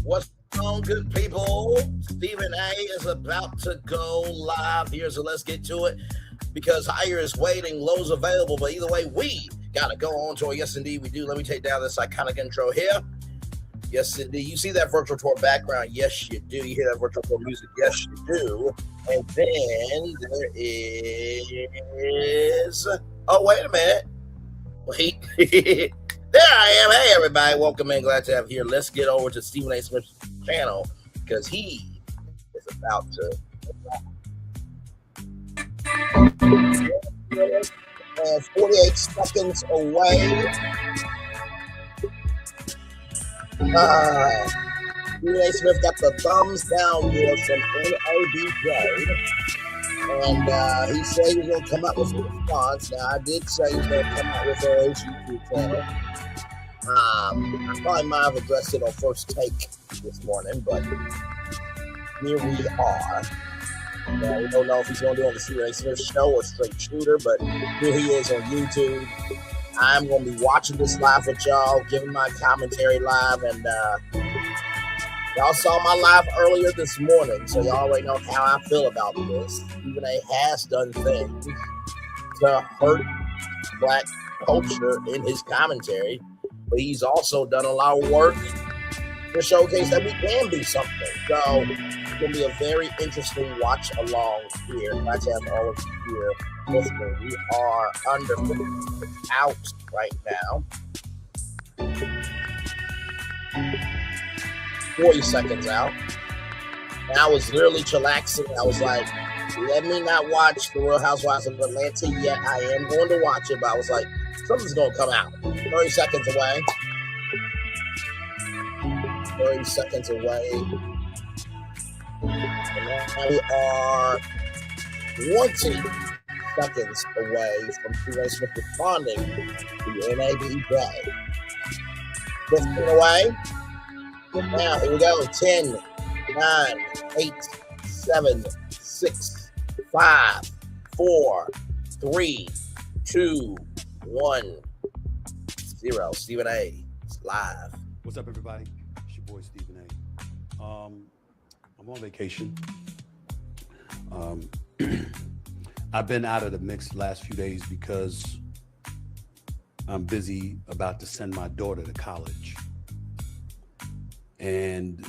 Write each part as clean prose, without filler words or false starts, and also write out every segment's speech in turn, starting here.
What's going on, good people? Stephen A is about to go live here, so let's get to it because higher is waiting, low's available. But either way, we got to go on tour. Yes, indeed, we do. Let me take down this iconic intro here. Yes, indeed. You see that virtual tour background? Yes, you do. You hear that virtual tour music? Yes, you do. And then there is... Oh, wait a minute. Wait. There I am. Hey, everybody. Welcome in. Glad to have you here. Let's get over to Stephen A. Smith's channel because he is about to... 48 seconds away. Stephen A. Smith got the thumbs down here from NABJ. And he said he was going to come out with a response. Now, I did say he was going to come out with a YouTube channel. I probably might have addressed it on First Take this morning, but here we are. Now, we don't know if he's going to do it on the Stephen A. Smith show or Straight Shooter, but here he is on YouTube. I'm going to be watching this live with y'all, giving my commentary live, and y'all saw my live earlier this morning, so y'all already know how I feel about this. Stephen A. has done things to hurt black culture in his commentary, but he's also done a lot of work to showcase that we can do something. So it's going to be a very interesting watch along here. Glad to have all of you here listening. We are under 50 minutes out right now. 40 seconds out. And I was literally chillaxing. I was like, let me not watch The Real Housewives of Atlanta yet. I am going to watch it, but I was like, something's going to come out. 30 seconds away. 30 seconds away. And now we are 20 seconds away from Stephen A. Smith responding to NABJ. 15 away. Now, here we go. 10, 9, 8, 7, 6, 5, 4, 3, 2, 1, 0. Stephen A. is live. What's up, everybody? It's your boy, Stephen A. I'm on vacation. I've been out of the mix the last few days because I'm busy about to send my daughter to college. And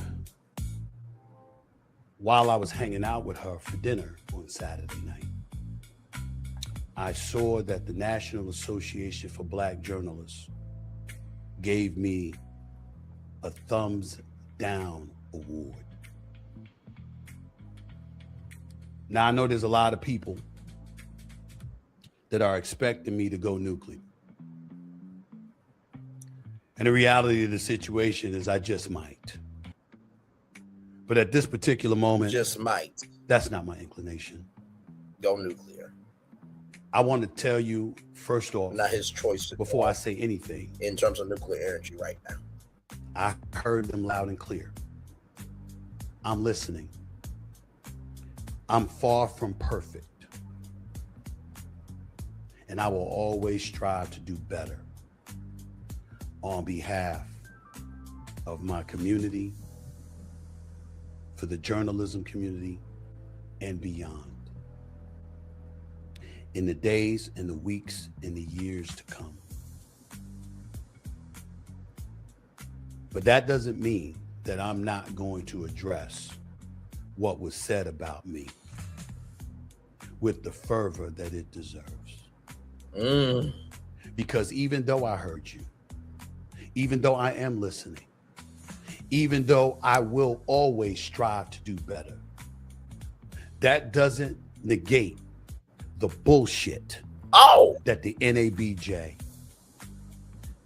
while I was hanging out with her for dinner on Saturday night, I saw that the National Association for Black Journalists gave me a thumbs down award. Now, I know there's a lot of people that are expecting me to go nuclear. And the reality of the situation is I just might. But at this particular moment, just might. That's not my inclination. Go nuclear. I want to tell you, first off, not his choice before I say anything, in terms of nuclear energy right now. I heard them loud and clear. I'm listening. I'm far from perfect. And I will always strive to do better on behalf of my community, for the journalism community, and beyond. In the days and the weeks and the years to come. But that doesn't mean that I'm not going to address what was said about me with the fervor that it deserves. Because even though I heard you, even though I am listening, even though I will always strive to do better, that doesn't negate the bullshit that the NABJ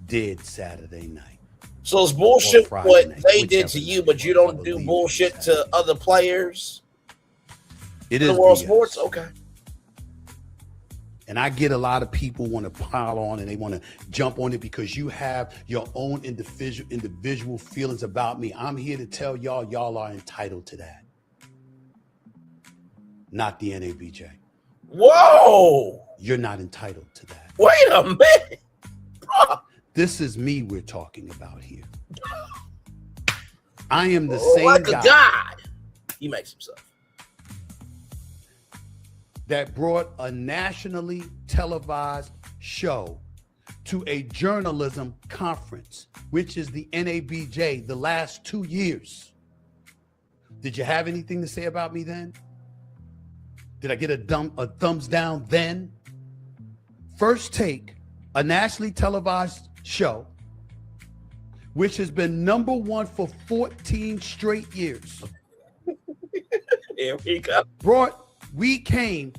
did Saturday night. So it's bullshit what they did to you, but you don't do bullshit to other players? It is the world sports? Okay. And I get a lot of people want to pile on and they want to jump on it because you have your own individual feelings about me. I'm here to tell y'all are entitled to that. Not the NABJ. Whoa! You're not entitled to that. Wait a minute. This is me we're talking about here. I am the same like a guy god. He makes himself. that brought a nationally televised show to a journalism conference, which is the NABJ, the last 2 years. Did you have anything to say about me then? Did I get a thumbs down then? First Take, a nationally televised show, which has been #1 for 14 straight years. Here we go. We came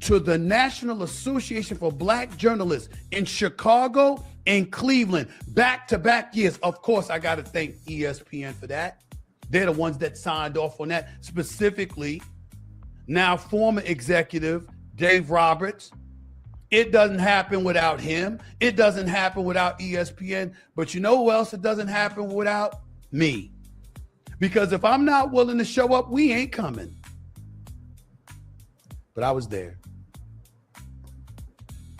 to the National Association for Black Journalists in Chicago and Cleveland, back-to-back years. Of course, I got to thank ESPN for that. They're the ones that signed off on that, specifically now former executive Dave Roberts. It doesn't happen without him. It doesn't happen without ESPN. But you know who else it doesn't happen without? Me. Because if I'm not willing to show up, we ain't coming. But I was there.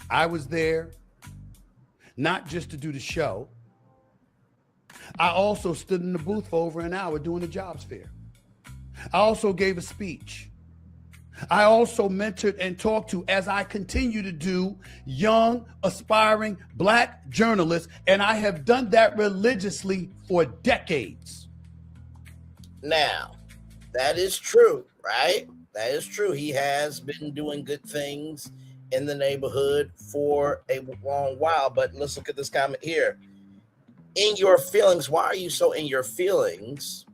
I was there not just to do the show. I also stood in the booth for over an hour doing the jobs fair. I also gave a speech. I also mentored and talked to, as I continue to do, young, aspiring Black journalists, and I have done that religiously for decades. Now, that is true, right? That is true. He has been doing good things in the neighborhood for a long while, but let's look at this comment here. In your feelings, why are you so in your feelings?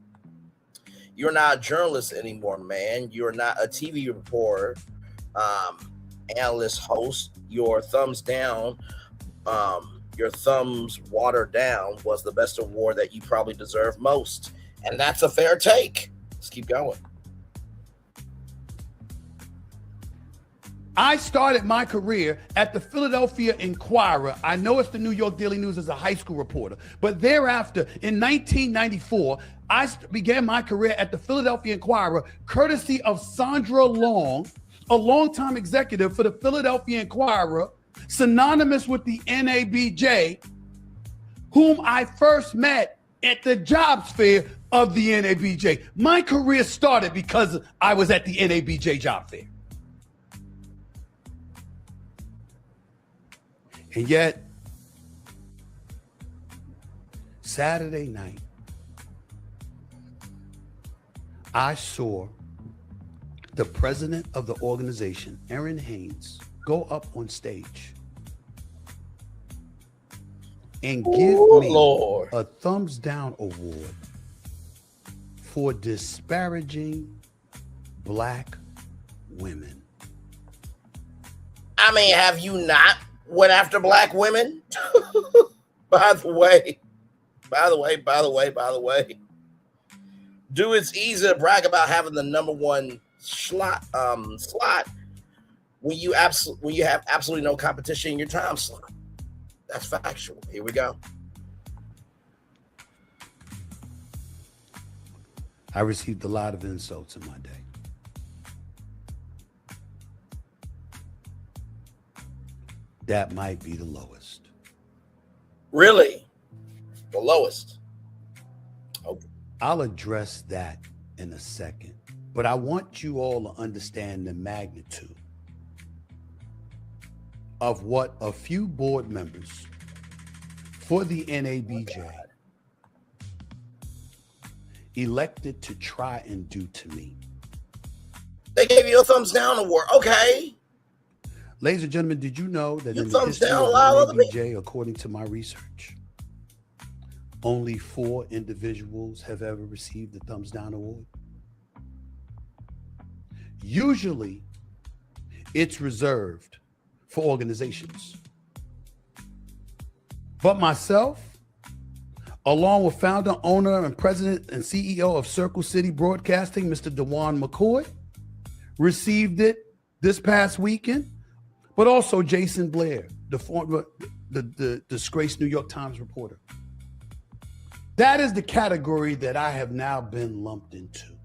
You're not a journalist anymore, man. You're not a TV reporter, analyst, host. Your thumbs down, your thumbs watered down was the best award that you probably deserve most. And that's a fair take. Let's keep going. I started my career at the Philadelphia Inquirer. I know it's the New York Daily News as a high school reporter, but thereafter, in 1994, I began my career at the Philadelphia Inquirer, courtesy of Sandra Long, a longtime executive for the Philadelphia Inquirer, synonymous with the NABJ, whom I first met at the jobs fair of the NABJ. My career started because I was at the NABJ job fair. And yet, Saturday night, I saw the president of the organization, Erin Haynes, go up on stage and give me a thumbs down award for disparaging Black women. I mean, have you not went after Black women? By the way, dude, it's easy to brag about having the #1 slot when you have absolutely no competition in your time slot. That's factual. Here we go. I received a lot of insults in my day. That might be the lowest. Really? The lowest? Okay. I'll address that in a second, but I want you all to understand the magnitude of what a few board members for the NABJ elected to try and do to me. They gave you a thumbs down award. Okay. Ladies and gentlemen, did you know that You in the thumbs history down of a lot the of other NABJ, according to my research, only 4 individuals have ever received the thumbs down award? Usually, it's reserved for organizations. But myself, along with founder, owner, and president and CEO of Circle City Broadcasting, Mr. DeJuan McCoy, received it this past weekend, but also Jason Blair, the disgraced New York Times reporter. That is the category that I have now been lumped into.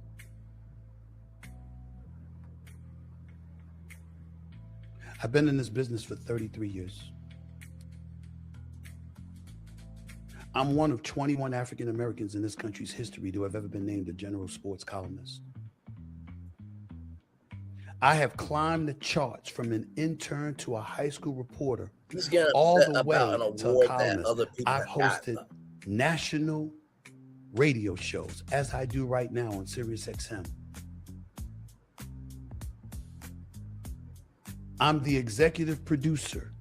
I've been in this business for 33 years. I'm one of 21 African Americans in this country's history to have ever been named a general sports columnist. I have climbed the charts from an intern to a high school reporter, all the way to a columnist. I've hosted national radio shows, as I do right now on Sirius XM. I'm the executive producer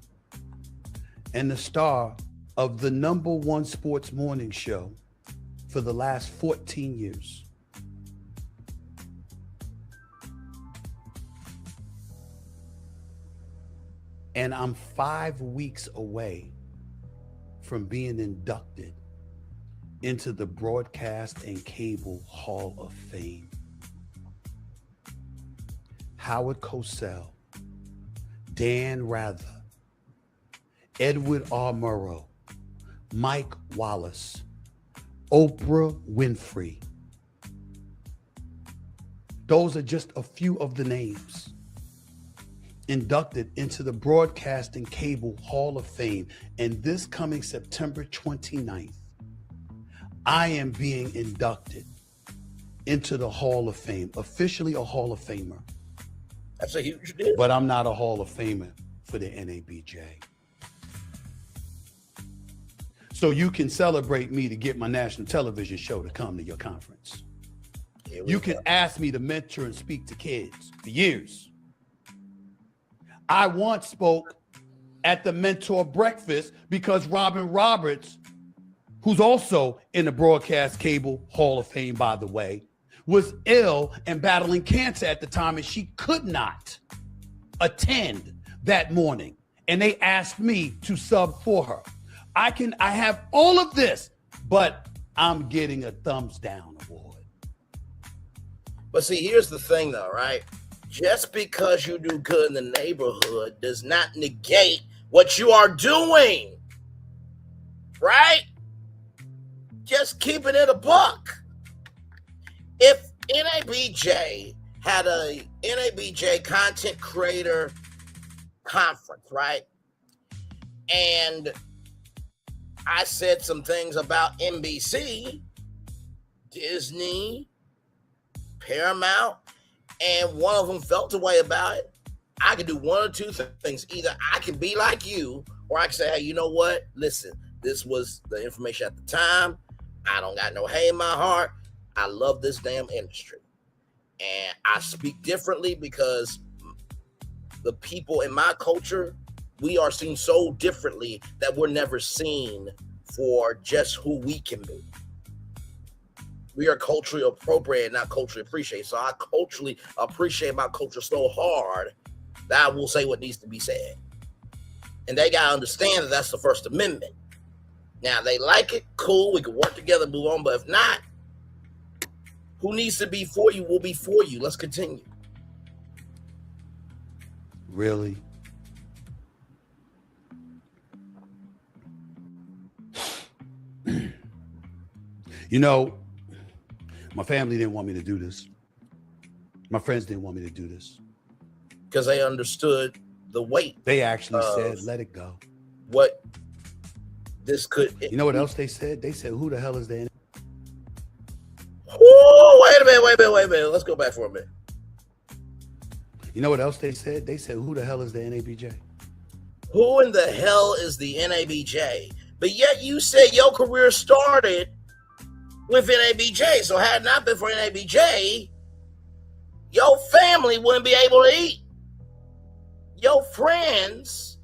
and the star of the #1 sports morning show for the last 14 years. And I'm 5 weeks away from being inducted into the Broadcast and Cable Hall of Fame. Howard Cosell, Dan Rather, Edward R. Murrow, Mike Wallace, Oprah Winfrey. Those are just a few of the names inducted into the Broadcast and Cable Hall of Fame. And this coming September 29th, I am being inducted into the Hall of Fame, officially a Hall of Famer. That's a huge deal. But I'm not a Hall of Famer for the NABJ. So you can celebrate me to get my national television show to come to your conference. You can ask me to mentor and speak to kids for years. I once spoke at the mentor breakfast because Robin Roberts, who's also in the Broadcast Cable Hall of Fame, by the way, was ill and battling cancer at the time, and she could not attend that morning. And they asked me to sub for her. I have all of this, but I'm getting a thumbs down award. But see, here's the thing though, right? Just because you do good in the neighborhood does not negate what you are doing, right? Just keeping it a buck. If NABJ had a NABJ content creator conference, right? And I said some things about NBC, Disney, Paramount, and one of them felt a way about it, I can do one or two things. Either I can be like you, or I can say, hey, you know what? Listen, this was the information at the time. I don't got no hate in my heart. I love this damn industry. And I speak differently because the people in my culture, we are seen so differently that we're never seen for just who we can be. We are culturally appropriate, not culturally appreciated. So I culturally appreciate my culture so hard that I will say what needs to be said. And they got to understand that that's the First Amendment. Now, they like it, cool, we can work together, move on. But if not, who needs to be for you will be for you. Let's continue. Really? You know, my family didn't want me to do this. My friends didn't want me to do this. Because they understood the weight. They actually said, let it go. What this could... You know what else they said? They said, who the hell is the... Whoa, wait a minute. Let's go back for a minute. You know what else they said? They said, who the hell is the NABJ? Who in the hell is the NABJ? But yet you said your career started with NABJ. So had it not been for NABJ, your family wouldn't be able to eat. Your friends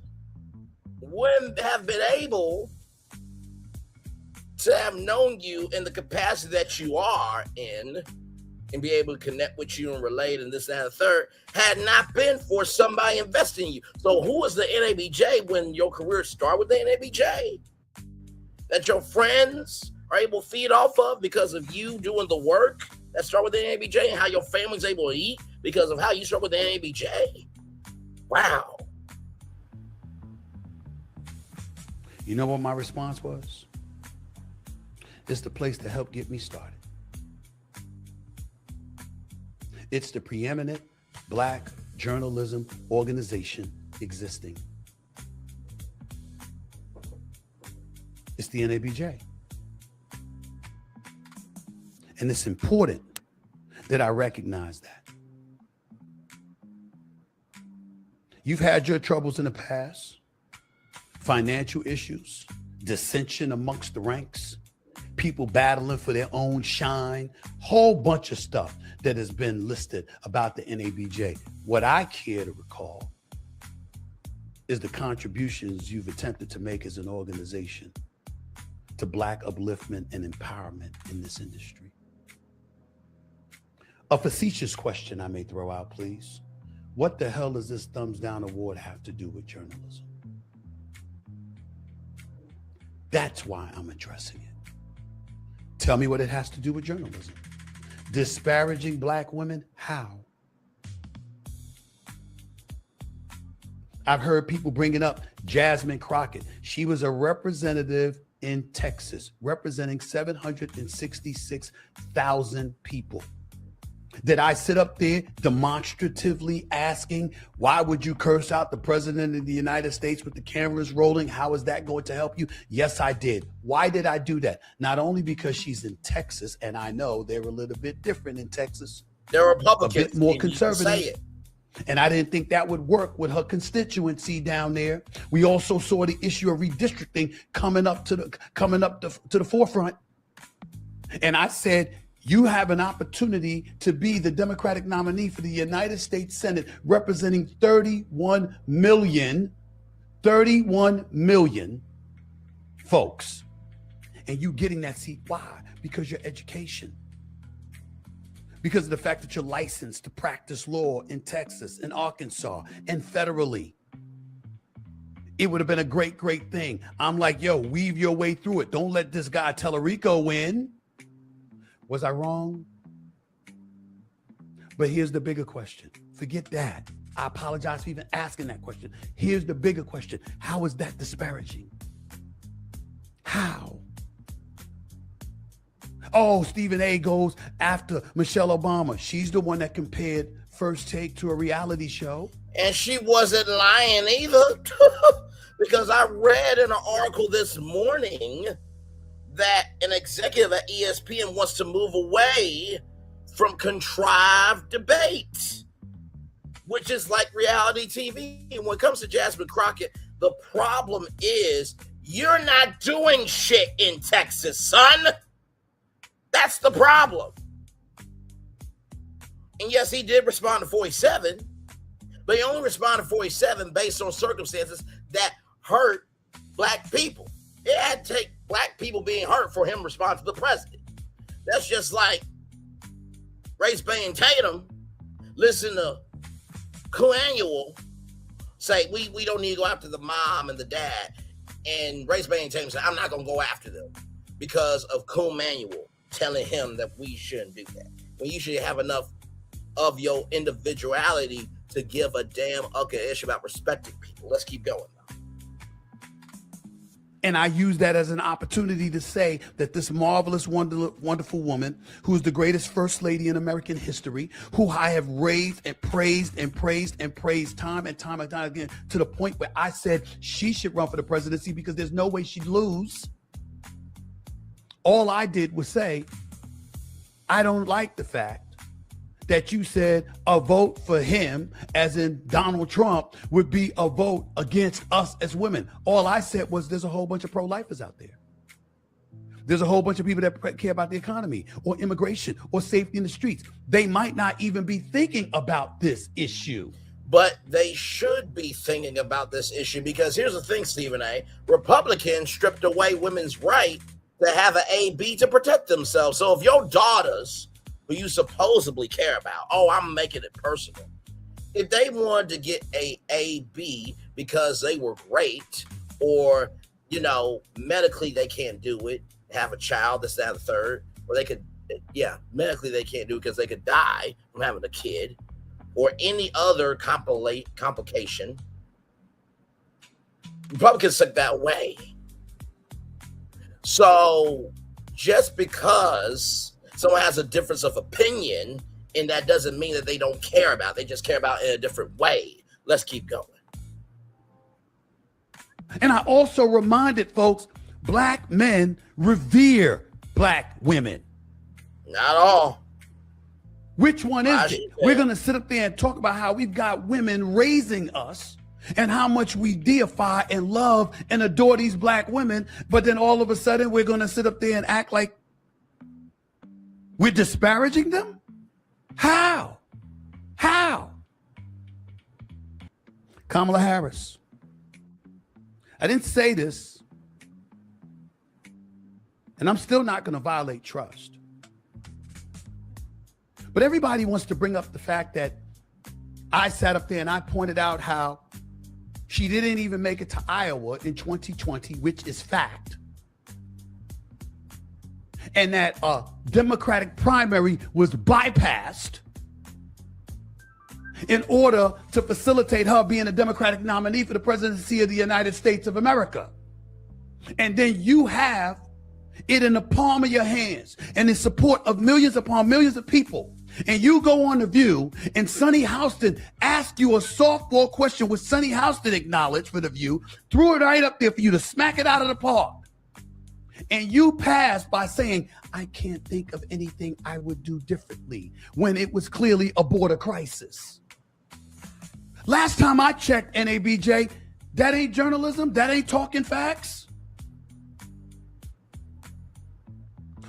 wouldn't have been able to have known you in the capacity that you are in and be able to connect with you and relate and this, that, and the third, had not been for somebody investing in you. So who was the NABJ when your career started with the NABJ? That your friends are able to feed off of because of you doing the work that started with the NABJ, and how your family's able to eat because of how you started with the NABJ? Wow. You know what my response was? It's the place to help get me started. It's the preeminent Black journalism organization existing. It's the NABJ. And it's important that I recognize that. You've had your troubles in the past, financial issues, dissension amongst the ranks, people battling for their own shine, whole bunch of stuff that has been listed about the NABJ. What I care to recall is the contributions you've attempted to make as an organization to Black upliftment and empowerment in this industry. A facetious question I may throw out, please. What the hell does this thumbs down award have to do with journalism? That's why I'm addressing it. Tell me what it has to do with journalism. Disparaging Black women? How? I've heard people bringing up Jasmine Crockett. She was a representative in Texas, representing 766,000 people. Did I sit up there demonstratively asking, why would you curse out the president of the United States with the cameras rolling? How is that going to help you? Yes, I did. Why did I do that? Not only because she's in Texas, and I know they're a little bit different in Texas. They're Republicans. A bit more conservative. Say it. And I didn't think that would work with her constituency down there. We also saw the issue of redistricting coming up to the forefront. And I said, you have an opportunity to be the Democratic nominee for the United States Senate, representing 31 million folks. And you getting that seat. Why? Because your education. Because of the fact that you're licensed to practice law in Texas and Arkansas and federally. It would have been a great, great thing. I'm like, yo, weave your way through it. Don't let this guy Tellerico win. Was I wrong? But here's the bigger question. Forget that. I apologize for even asking that question. Here's the bigger question. How is that disparaging? How? Oh, Stephen A goes after Michelle Obama. She's the one that compared First Take to a reality show. And she wasn't lying either. Because I read in an article this morning that an executive at ESPN wants to move away from contrived debate, which is like reality TV. And when it comes to Jasmine Crockett, the problem is you're not doing shit in Texas, son. That's the problem. And yes, he did respond to 47, but he only responded to 47 based on circumstances that hurt Black people. It had to take Black people being hurt for him to respond to the president. That's just like Race Bay and Tatum listen to Coannual say, we don't need to go after the mom and the dad. And Race Bay and Tatum say, I'm not going to go after them because of Coannual telling him that we shouldn't do that. When you should have enough of your individuality to give a damn ish about respecting people. Let's keep going now. And I use that as an opportunity to say that this marvelous, wonderful woman, who's the greatest first lady in American history, who I have raised and praised and praised and praised time and time and time again, to the point where I said she should run for the presidency because there's no way she'd lose. All I did was say, I don't like the fact that you said a vote for him, as in Donald Trump, would be a vote against us as women. All I said was there's a whole bunch of pro-lifers out there. There's a whole bunch of people that care about the economy or immigration or safety in the streets. They might not even be thinking about this issue. But they should be thinking about this issue because here's the thing, Stephen A. Republicans stripped away women's right to have an AB to protect themselves. So if your daughters, who you supposedly care about, I'm making it personal, if they wanted to get a AB because they were great or, medically they can't do it, have a child, this, that, the third, or they could, medically they can't do it because they could die from having a kid or any other complication, Republicans took that away. So just because someone has a difference of opinion, and that doesn't mean that they don't care about it. They just care about it in a different way. Let's keep going. And I also reminded folks, Black men revere Black women. Not all. Which one is it? We're going to sit up there and talk about how we've got women raising us and how much we deify and love and adore these black women. But then all of a sudden we're going to sit up there and act like we're disparaging them? How? How? Kamala Harris. I didn't say this, and I'm still not going to violate trust. But everybody wants to bring up the fact that I sat up there and I pointed out how she didn't even make it to Iowa in 2020, which is fact. And that a Democratic primary was bypassed in order to facilitate her being a Democratic nominee for the presidency of the United States of America. And then you have it in the palm of your hands and in support of millions upon millions of people. And you go on The View and Sunny Houston asked you a softball question, which Sunny Houston acknowledged for The View, threw it right up there for you to smack it out of the park. And you passed by saying, I can't think of anything I would do differently, when it was clearly a border crisis. Last time I checked, NABJ, that ain't journalism. That ain't talking facts.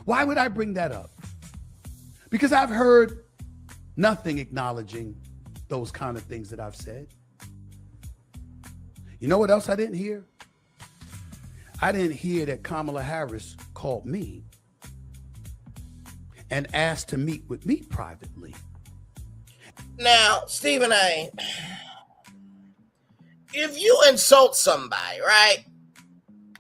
Why would I bring that up? Because I've heard nothing acknowledging those kind of things that I've said. You know what else I didn't hear? I didn't hear that Kamala Harris called me and asked to meet with me privately. Now, Stephen A., if you insult somebody, right?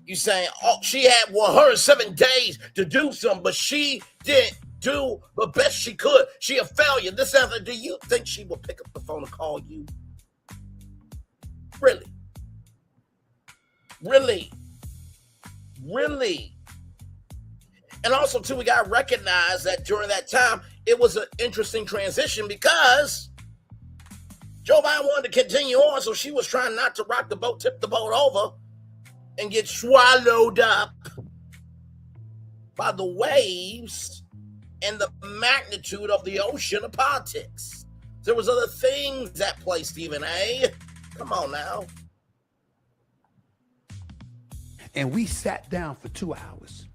You saying, oh, she had 107 days to do something, but she didn't do the best she could. She a failure. This after, do you think she will pick up the phone and call you? Really? Really? Really? And also, too, we got to recognize that during that time, it was an interesting transition because Joe Biden wanted to continue on, so she was trying not to rock the boat, tip the boat over, and get swallowed up by the waves and the magnitude of the ocean of politics. There was other things at play, Stephen A. Come on now. And we sat down for 2 hours.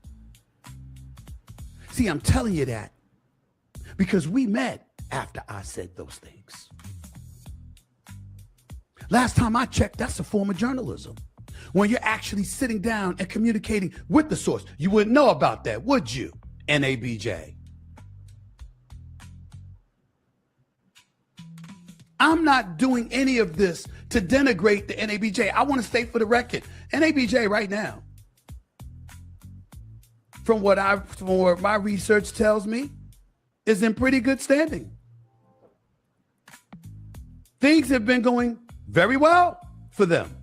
See, I'm telling you that because we met after I said those things. Last time I checked, that's a form of journalism. When you're actually sitting down and communicating with the source. You wouldn't know about that, would you, NABJ? I'm not doing any of this to denigrate the NABJ. I want to state for the record, NABJ right now, from what my research tells me, is in pretty good standing. Things have been going very well for them.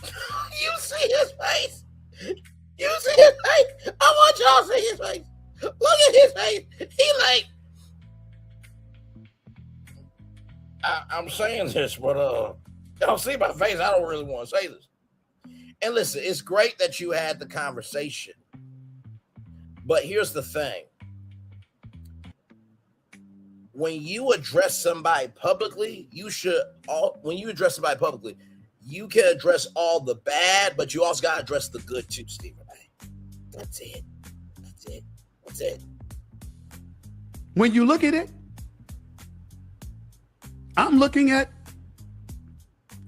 You see his face? You see his face? I want y'all to see his face. Look at his face. He like, I'm saying this, but y'all see my face. I don't really want to say this. And listen, it's great that you had the conversation. But here's the thing. When you address somebody publicly, you can address all the bad, but you also got to address the good too, Stephen A. That's it. That's it. That's it. When you look at it, I'm looking at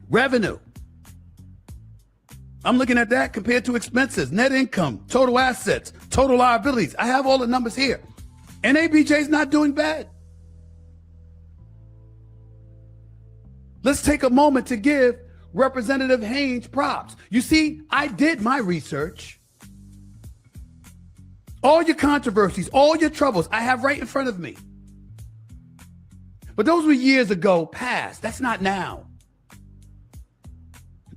revenue. I'm looking at that compared to expenses, net income, total assets, total liabilities. I have all the numbers here. NABJ's not doing bad. Let's take a moment to give Representative Haynes props. You see, I did my research. All your controversies, all your troubles, I have right in front of me. But those were years ago, past. That's not now.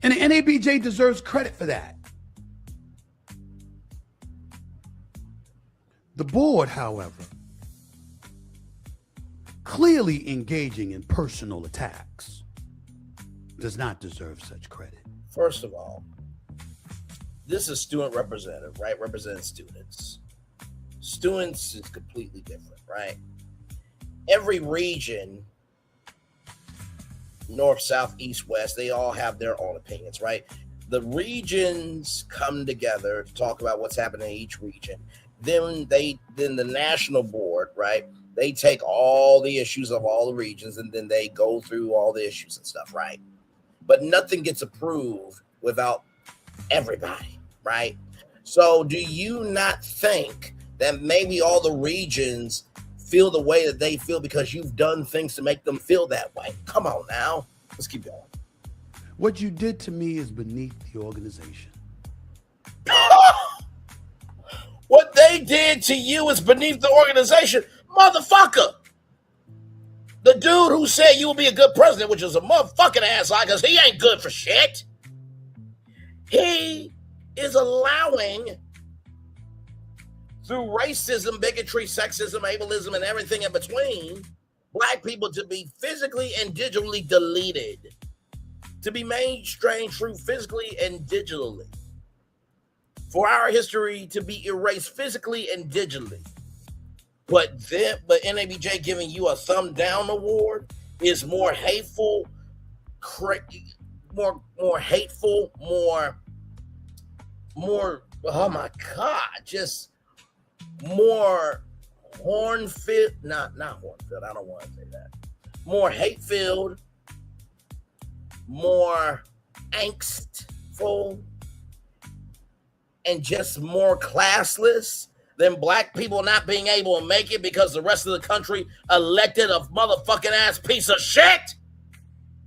And the NABJ deserves credit for that. The board, however, clearly engaging in personal attacks, does not deserve such credit. First of all, this is student representative, right? Representing students. Students is completely different, right? Every region, north, south, east, west, they all have their own opinions, right? The regions come together to talk about what's happening in each region. Then the national board, right? They take all the issues of all the regions and then they go through all the issues and stuff, right? But nothing gets approved without everybody, right? So do you not think that maybe all the regions feel the way that they feel because you've done things to make them feel that way? Come on now. Let's keep going. What you did to me is beneath the organization. What they did to you is beneath the organization. Motherfucker. The dude who said you will be a good president, which is a motherfucking asshole because he ain't good for shit. He is allowing, through racism, bigotry, sexism, ableism, and everything in between, black people to be physically and digitally deleted, to be mainstreamed through physically and digitally, for our history to be erased physically and digitally. But NABJ giving you a thumb down award is more hateful, more hateful, more, oh my God, just more horn-filled, not horn-filled, I don't want to say that. More hate-filled, more angstful, and just more classless than black people not being able to make it because the rest of the country elected a motherfucking ass piece of shit?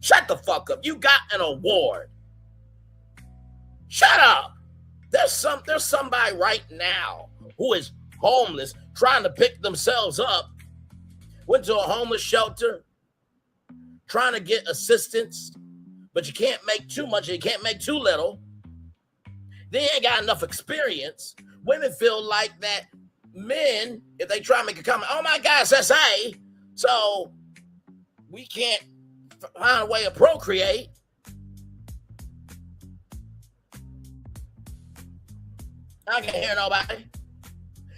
Shut the fuck up. You got an award. Shut up. There's somebody right now who is homeless trying to pick themselves up, went to a homeless shelter, trying to get assistance, but you can't make too much and you can't make too little. They ain't got enough experience. Women feel like that men, if they try to make a comment, oh my God, it's SA, so we can't find a way to procreate. I can't hear nobody.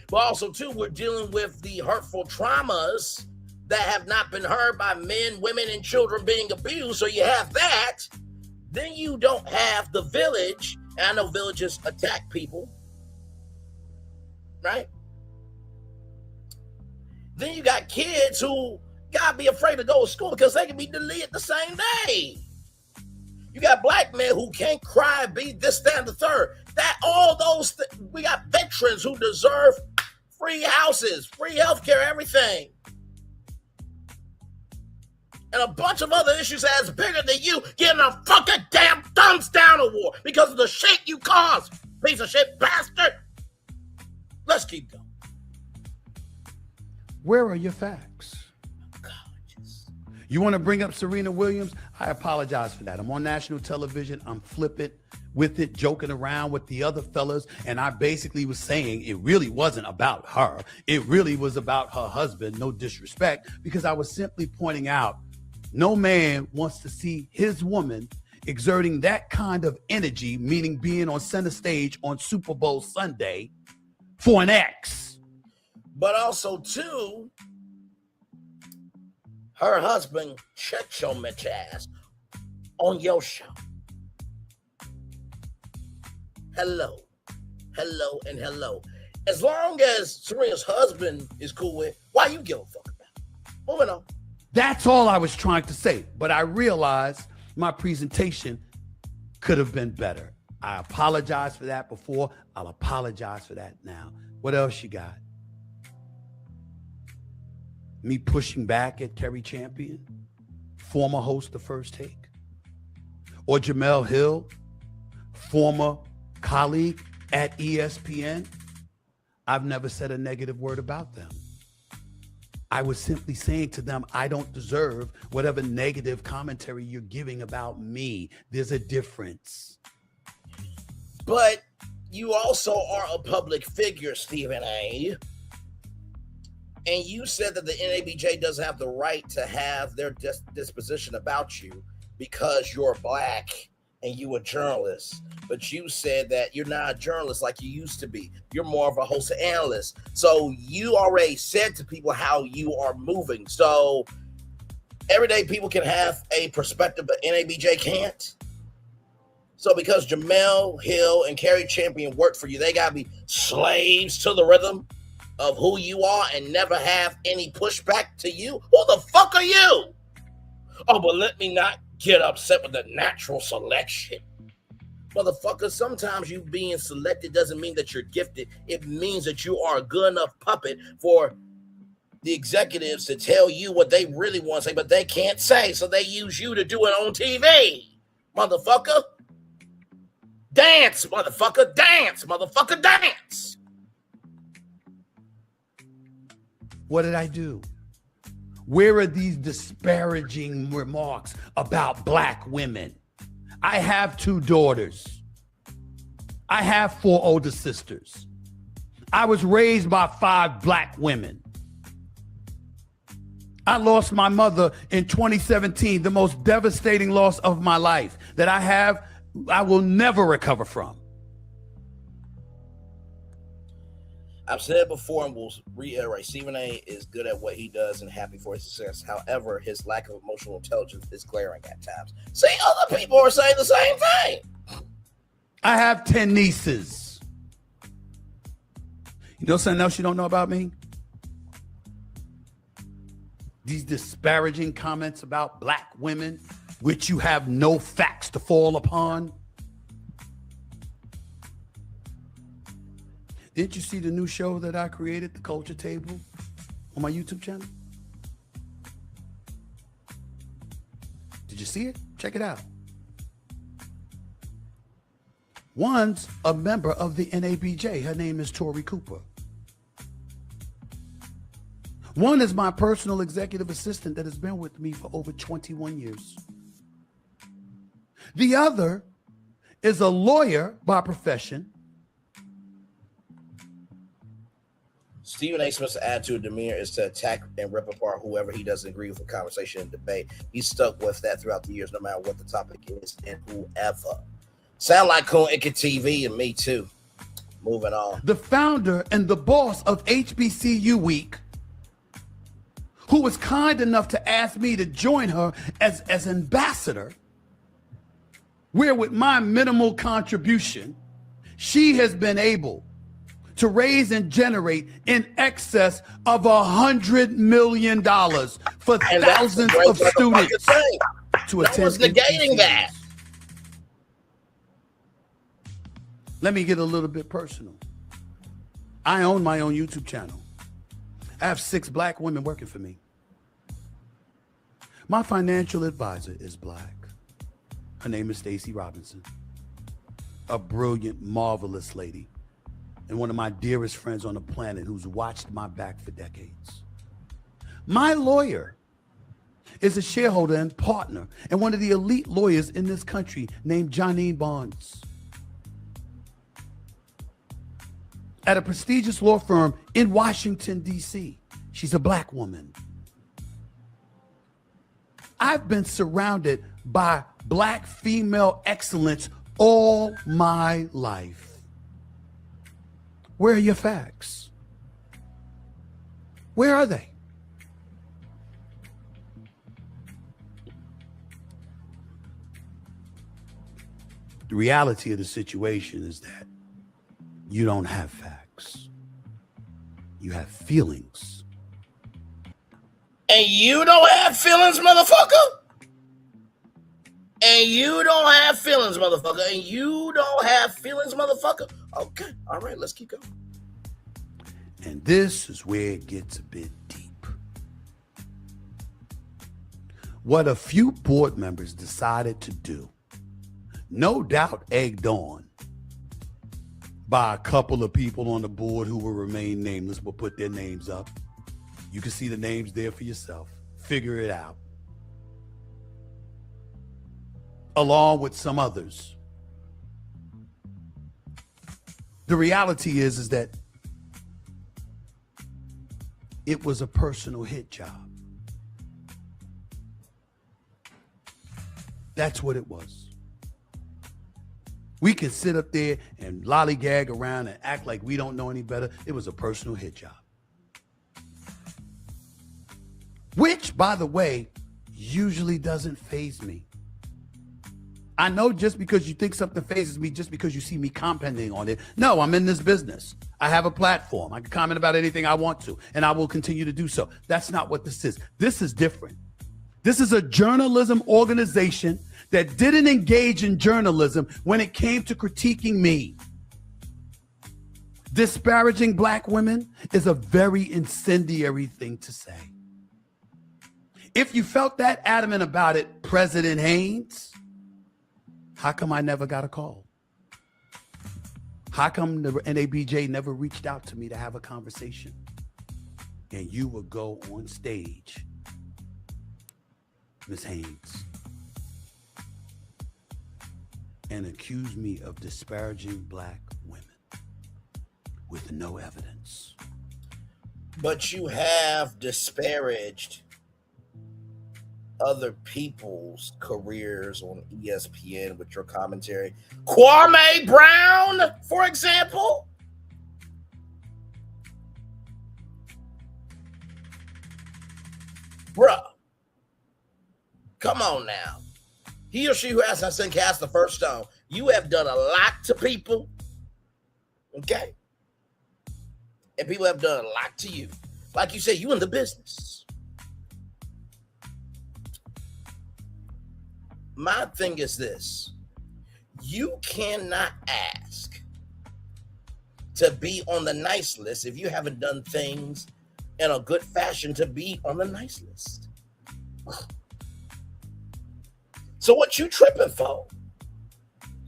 But also, too, we're dealing with the hurtful traumas that have not been heard by men, women, and children being abused. So you have that. Then you don't have the village. And I know villages attack people. Right? Then you got kids who gotta be afraid to go to school because they can be deleted the same day. You got black men who can't cry, be this, that, and the third. That all those we got veterans who deserve free houses, free healthcare, everything. And a bunch of other issues that's bigger than you getting a fucking damn thumbs down award because of the shit you caused, piece of shit bastard. Let's keep going. Where are your facts? You want to bring up Serena Williams? I apologize for that. I'm on national television. I'm flippant with it, joking around with the other fellas. And I basically was saying it really wasn't about her. It really was about her husband. No disrespect, because I was simply pointing out no man wants to see his woman exerting that kind of energy, meaning being on center stage on Super Bowl Sunday for an ex. But also, too, her husband shut your bitch ass on your show. Hello, and hello. As long as Serena's husband is cool with, why you give a fuck about it? Moving on. That's all I was trying to say. But I realized my presentation could have been better. I apologized for that before. I'll apologize for that now. What else you got? Me pushing back at Terry Champion, former host of First Take, or Jamel Hill, former colleague at ESPN. I've never said a negative word about them. I was simply saying to them, I don't deserve whatever negative commentary you're giving about me. There's a difference. But you also are a public figure, Stephen A. And you said that the NABJ doesn't have the right to have their disposition about you because you're black and you a journalist, but you said that you're not a journalist like you used to be. You're more of a host and analyst. So you already said to people how you are moving. So everyday people can have a perspective, but NABJ can't. So because Jamel Hill and Kerry Champion worked for you, they got to be slaves to the rhythm of who you are and never have any pushback to you? Who the fuck are you? Oh, but let me not get upset with the natural selection. Motherfucker, sometimes you being selected doesn't mean that you're gifted. It means that you are a good enough puppet for the executives to tell you what they really want to say, but they can't say, so they use you to do it on TV. Motherfucker. Dance, motherfucker. Dance, motherfucker. Dance. What did I do? Where are these disparaging remarks about black women? I have 2 daughters. I have 4 older sisters. I was raised by 5 black women. I lost my mother in 2017, the most devastating loss of my life that I will never recover from. I've said before and will reiterate, Stephen A. is good at what he does and happy for his success. However, his lack of emotional intelligence is glaring at times. See, other people are saying the same thing. I have 10 nieces. You know something else you don't know about me? These disparaging comments about black women, which you have no facts to fall upon. Didn't you see the new show that I created, The Culture Table, on my YouTube channel? Did you see it? Check it out. One's a member of the NABJ. Her name is Tori Cooper. One is my personal executive assistant that has been with me for over 21 years. The other is a lawyer by profession. Stephen A. Smith's attitude demeanor is to attack and rip apart whoever he doesn't agree with in conversation and debate. He's stuck with that throughout the years, no matter what the topic is and whoever. Sound like Coon Icket TV and me too. Moving on. The founder and the boss of HBCU Week, who was kind enough to ask me to join her as ambassador, where with my minimal contribution, she has been able to raise and generate in excess of $100 million for thousands of students to attend. No one's negating that. Let me get a little bit personal. I own my own YouTube channel. I have 6 black women working for me. My financial advisor is black. Her name is Stacey Robinson, a brilliant, marvelous lady, and one of my dearest friends on the planet who's watched my back for decades. My lawyer is a shareholder and partner and one of the elite lawyers in this country named Janine Barnes at a prestigious law firm in Washington, D.C. She's a black woman. I've been surrounded by black female excellence all my life. Where are your facts? Where are they? The reality of the situation is that you don't have facts. You have feelings. And you don't have feelings, motherfucker? And you don't have feelings, motherfucker. And you don't have feelings, motherfucker. Okay, all right, let's keep going. And this is where it gets a bit deep. What a few board members decided to do, no doubt egged on by a couple of people on the board who will remain nameless, but put their names up. You can see the names there for yourself. Figure it out. Along with some others. The reality is that it was a personal hit job. That's what it was. We can sit up there and lollygag around and act like we don't know any better. It was a personal hit job. Which, by the way, usually doesn't faze me. I know just because you think something phases me, just because you see me commenting on it. No, I'm in this business. I have a platform. I can comment about anything I want to, and I will continue to do so. That's not what this is. This is different. This is a journalism organization that didn't engage in journalism when it came to critiquing me. Disparaging black women is a very incendiary thing to say. If you felt that adamant about it, President Haynes, how come I never got a call? How come the NABJ never reached out to me to have a conversation? And you would go on stage, Ms. Haynes, and accuse me of disparaging black women with no evidence. But you have disparaged other people's careers on ESPN with your commentary. Kwame Brown, for example. Bruh. Come on now. He or she who has not sinned cast the first stone. You have done a lot to people. Okay? And people have done a lot to you. Like you said, you in the business. My thing is this. You cannot ask to be on the nice list if you haven't done things in a good fashion to be on the nice list. So what you tripping for?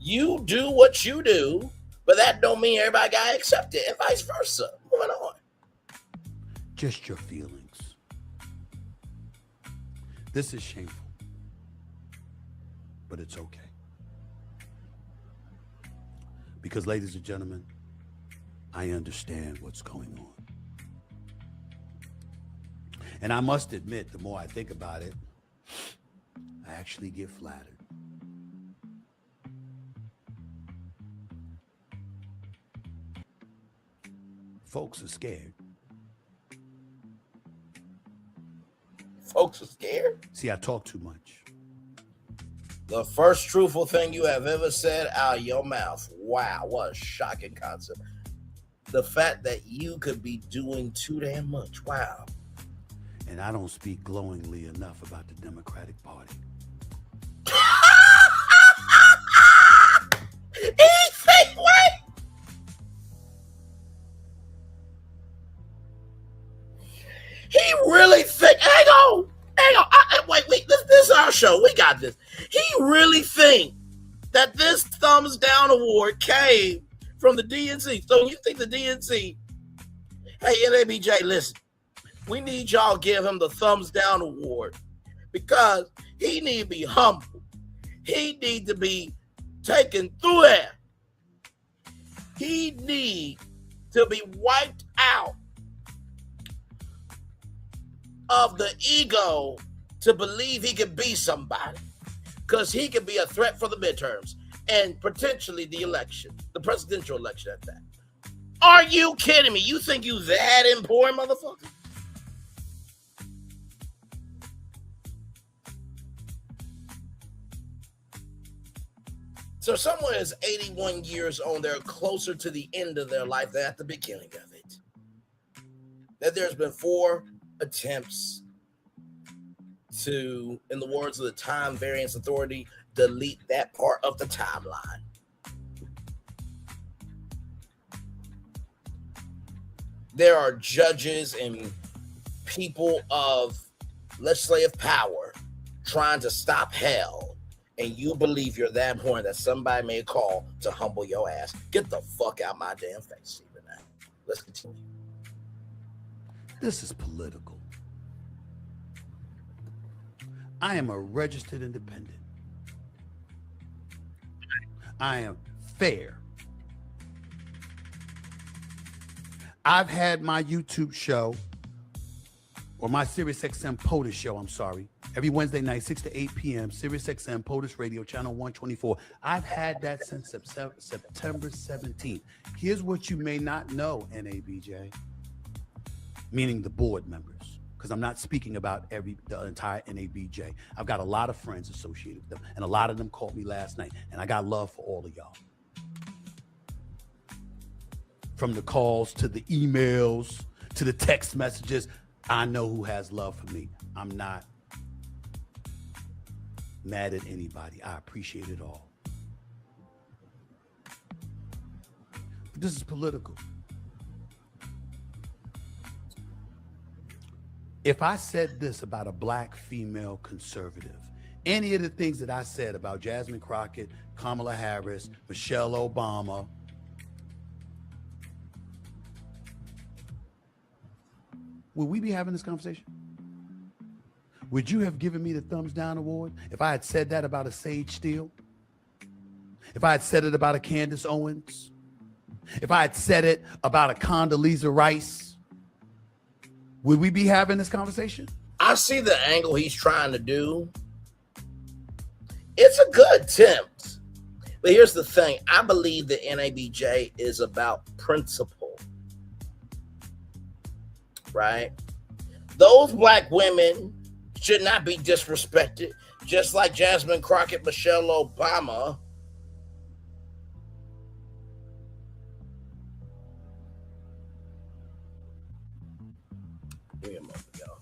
You do what you do, but that don't mean everybody got to accept it, and vice versa. Moving on. Just your feelings. This is shameful, but it's okay. Because, ladies and gentlemen, I understand what's going on. And I must admit, the more I think about it, I actually get flattered. Folks are scared. Folks are scared? See, I talk too much. The first truthful thing you have ever said out of your mouth. Wow, what a shocking concept. The fact that you could be doing too damn much. Wow. And I don't speak glowingly enough about the Democratic Party. He really think, hang on, wait, this is our show, we got this. He really think that this thumbs down award came from the DNC. So you think the DNC, hey, NABJ, listen, we need y'all give him the thumbs down award because he need to be humble. He need to be taken through there. He need to be wiped out of the ego to believe he can be somebody, because he can be a threat for the midterms and potentially the election, the presidential election at that. Are you kidding me? You think you that important, motherfucker? So someone is 81 years old, they're closer to the end of their life than at the beginning of it. That there's been 4 attempts to, in the words of the Time Variance Authority, delete that part of the timeline. There are judges and people of legislative power trying to stop hell, and you believe you're that important that somebody may call to humble your ass. Get the fuck out my damn face, Stephen. Let's continue. This is political. I am a registered independent. I am fair. I've had my YouTube show or my SiriusXM POTUS show, I'm sorry, every Wednesday night, 6 to 8 p.m., SiriusXM POTUS Radio, channel 124. I've had that since September 17th. Here's what you may not know, NABJ, meaning the board members, because I'm not speaking about the entire NABJ. I've got a lot of friends associated with them, and a lot of them called me last night, and I got love for all of y'all. From the calls to the emails to the text messages, I know who has love for me. I'm not mad at anybody. I appreciate it all. But this is political. If I said this about a black female conservative, any of the things that I said about Jasmine Crockett, Kamala Harris, Michelle Obama, would we be having this conversation? Would you have given me the thumbs down award if I had said that about a Sage Steele? If I had said it about a Candace Owens? If I had said it about a Condoleezza Rice? Would we be having this conversation? I see the angle he's trying to do. It's a good attempt. But here's the thing. I believe the NABJ is about principle. Right? Those black women should not be disrespected, just like Jasmine Crockett, Michelle Obama. Give me a moment, y'all.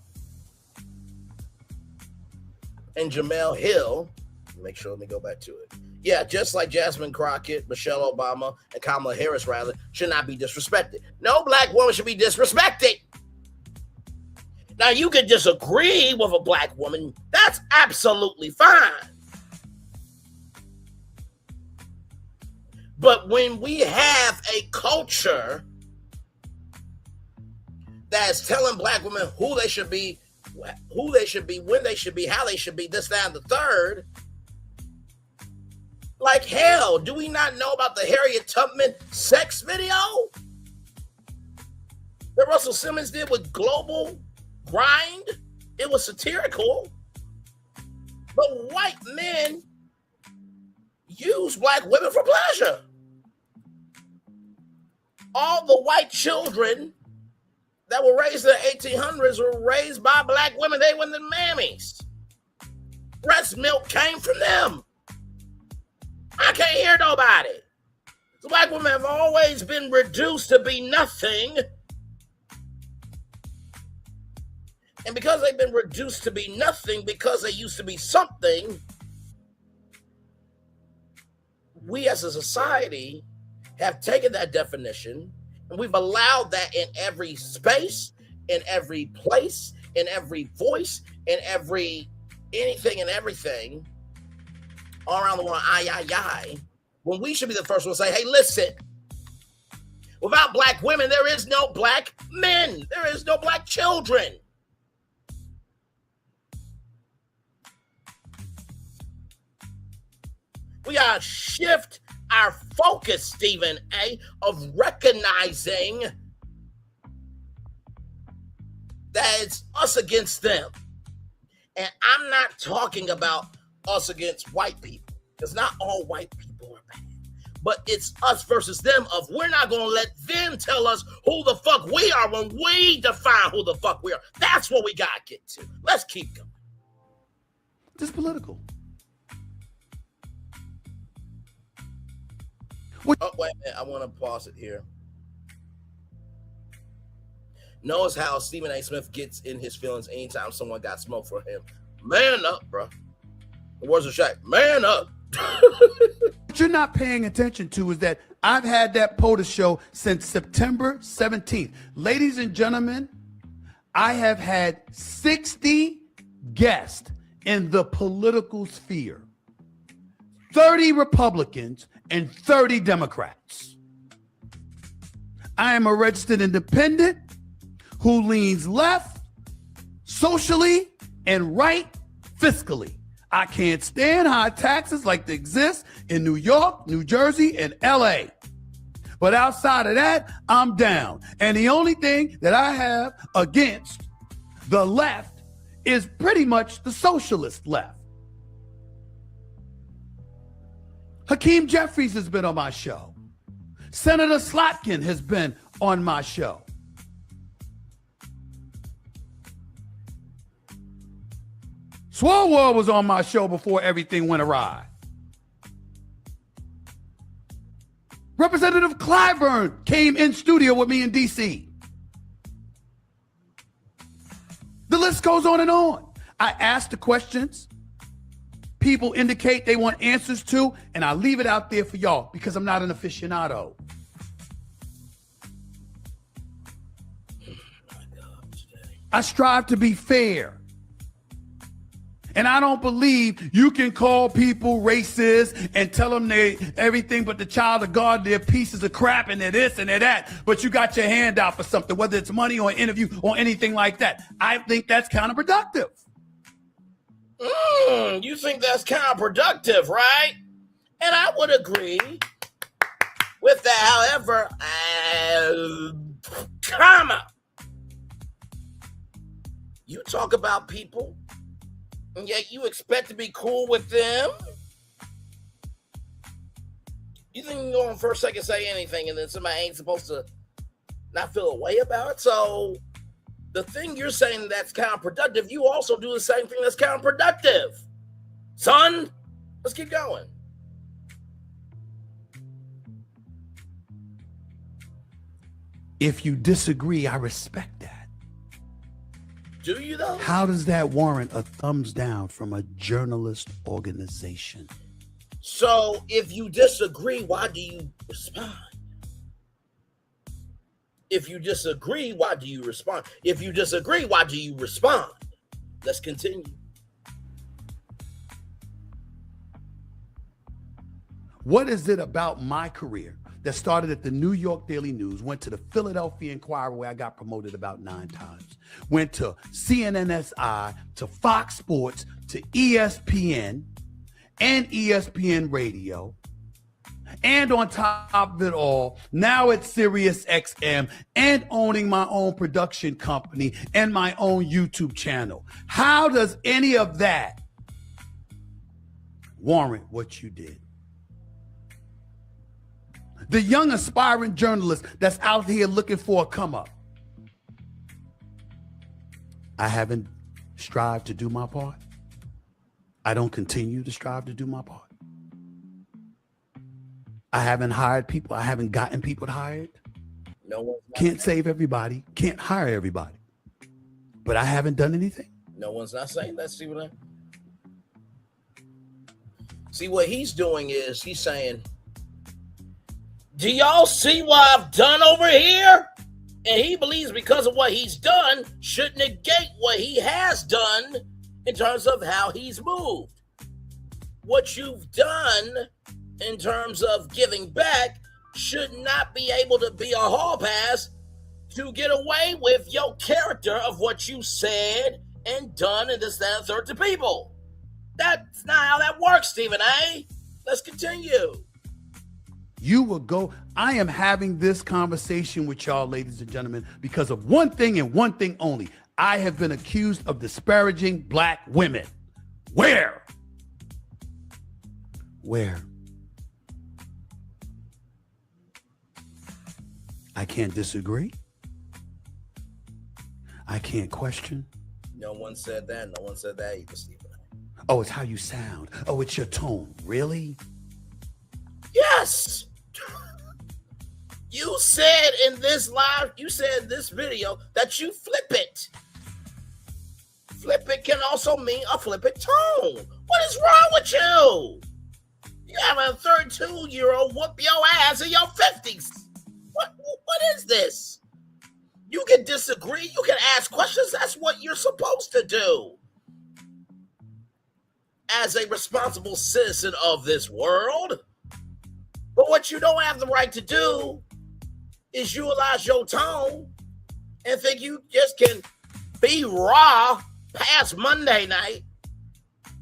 And Jamel Hill, let me go back to it. Yeah, just like Jasmine Crockett, Michelle Obama, and Kamala Harris, rather, should not be disrespected. No black woman should be disrespected. Now, you can disagree with a black woman. That's absolutely fine. But when we have a culture that's telling black women who they should be, when they should be, how they should be, this, that, and the third, like hell, do we not know about the Harriet Tubman sex video that Russell Simmons did with Global Grind? It was satirical, but white men use black women for pleasure. All the white children that were raised in the 1800s were raised by black women. They were the mammies. Breast milk came from them. I can't hear nobody. The black women have always been reduced to be nothing. And because they've been reduced to be nothing, because they used to be something, we as a society have taken that definition and we've allowed that in every space, in every place, in every voice, in every anything and everything all around the world, when we should be the first one to say, hey, listen, without black women, there is no black men. There is no black children. We gotta shift our focus, Stephen A., of recognizing that it's us against them. And I'm not talking about us against white people, because not all white people are bad. But it's us versus them of we're not going to let them tell us who the fuck we are when we define who the fuck we are. That's what we got to get to. Let's keep going. This is political. Oh, wait a minute. I want to pause it here. Notice how Stephen A. Smith gets in his feelings anytime someone got smoke for him. Man up, bro. The words of Shaq. Man up. What you're not paying attention to is that I've had that POTUS show since September 17th. Ladies and gentlemen, I have had 60 guests in the political sphere. 30 Republicans and 30 Democrats. I am a registered independent who leans left socially and right fiscally. I can't stand high taxes like they exist in New York, New Jersey, and LA. But outside of that, I'm down. And the only thing that I have against The left is pretty much the socialist left. Hakeem Jeffries has been on my show. Senator Slotkin has been on my show. Swalwell was on my show before everything went awry. Representative Clyburn came in studio with me in DC. The list goes on and on. I ask the questions. People indicate they want answers to, and I leave it out there for y'all because I'm not an aficionado. I strive to be fair. And I don't believe you can call people racist and tell them they everything but the child of God, they're pieces of crap and they're this and they're that, but you got your hand out for something, whether it's money or an interview or anything like that. I think that's counterproductive. You think that's counterproductive, right? And I would agree with that. However, you talk about people, and yet you expect to be cool with them? You think you can go on first, second, say anything, and then somebody ain't supposed to not feel a way about it? So the thing you're saying that's counterproductive, you also do the same thing that's counterproductive. Son, let's keep going. If you disagree, I respect that. Do you though? How does that warrant a thumbs down from a journalist organization? So if you disagree, why do you respond? If you disagree, why do you respond? If you disagree, why do you respond? Let's continue. What is it about my career that started at the New York Daily News, went to the Philadelphia Inquirer where I got promoted about 9 times, went to CNNSI, to Fox Sports, to ESPN and ESPN Radio, and on top of it all, now it's Sirius XM and owning my own production company and my own YouTube channel. How does any of that warrant what you did? The young aspiring journalist that's out here looking for a come up. I haven't strived to do my part. I don't continue to strive to do my part. I haven't hired people. I haven't gotten people hired. No one can't save everybody. Can't hire everybody. But I haven't done anything. No one's not saying that. See what he's doing is he's saying, do y'all see what I've done over here? And he believes because of what he's done should negate what he has done in terms of how he's moved. What you've done in terms of giving back should not be able to be a hall pass to get away with your character of what you said and done and this, that, and third to people. That's not how that works, Stephen A. Let's continue. You will go. I am having this conversation with y'all, ladies and gentlemen, because of one thing and one thing only. I have been accused of disparaging black women. Where? I can't disagree. I can't question. No one said that. No one said that either, Stephen A. Oh, it's how you sound. Oh, it's your tone. Really? Yes. You said in this this video that you flip it. Flip it can also mean a flip it tone. What is wrong with you? You have a 32-year-old whoop your ass in your 50s. What is this? You can disagree. You can ask questions. That's what you're supposed to do. As a responsible citizen of this world. But what you don't have the right to do is utilize your tone and think you just can be raw past Monday night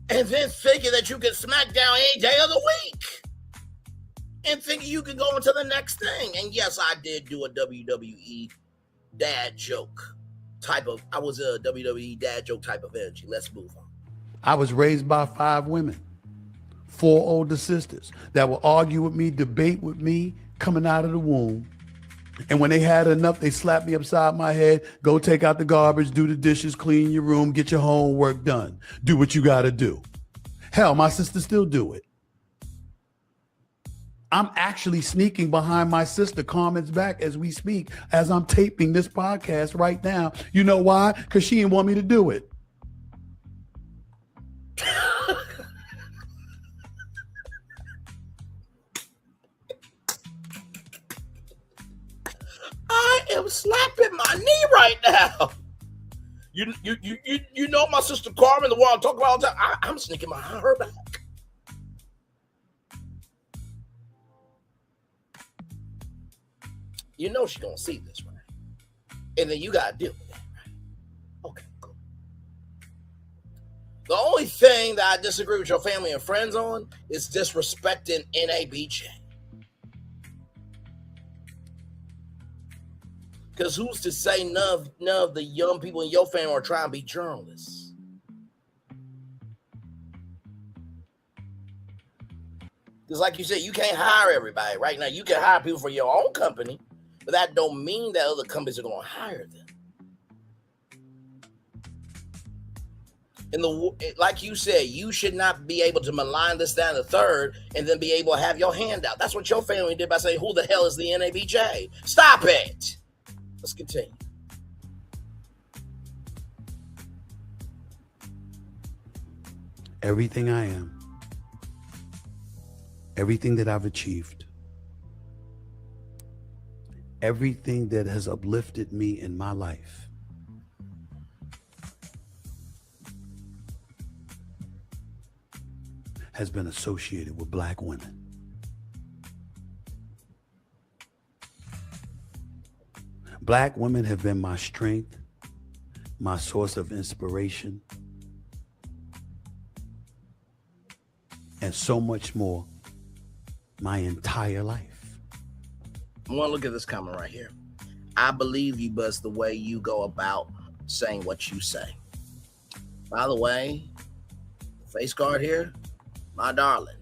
and then thinking that you can smack down any day of the week and thinking you can go into the next thing. And yes, I did do a WWE dad joke I was a WWE dad joke type of energy. Let's move on. I was raised by 5 women, 4 older sisters that would argue with me, debate with me coming out of the womb. And when they had enough, they slapped me upside my head. Go take out the garbage, do the dishes, clean your room, get your homework done. Do what you got to do. Hell, my sisters still do it. I'm actually sneaking behind my sister Carmen's back as we speak, as I'm taping this podcast right now. You know why? Because she didn't want me to do it. I am slapping my knee right now. You know my sister Carmen, the one I'm talking about all the time. I'm sneaking behind her back. You know she's gonna see this, right? And then you gotta deal with it, right? Okay, cool. The only thing that I disagree with your family and friends on is disrespecting NABJ. Because who's to say none of the young people in your family are trying to be journalists? Because like you said, you can't hire everybody right now. You can hire people for your own company, but that don't mean that other companies are going to hire them. And like you said, you should not be able to malign this, that, and the third, and then be able to have your hand out. That's what your family did by saying, who the hell is the NABJ? Stop it. Let's continue. Everything I am, everything that I've achieved, everything that has uplifted me in my life has been associated with Black women. Black women have been my strength, my source of inspiration, and so much more my entire life. I want to look at this comment right here. I believe you, but it's the way you go about saying what you say. By the way, face guard here, my darling.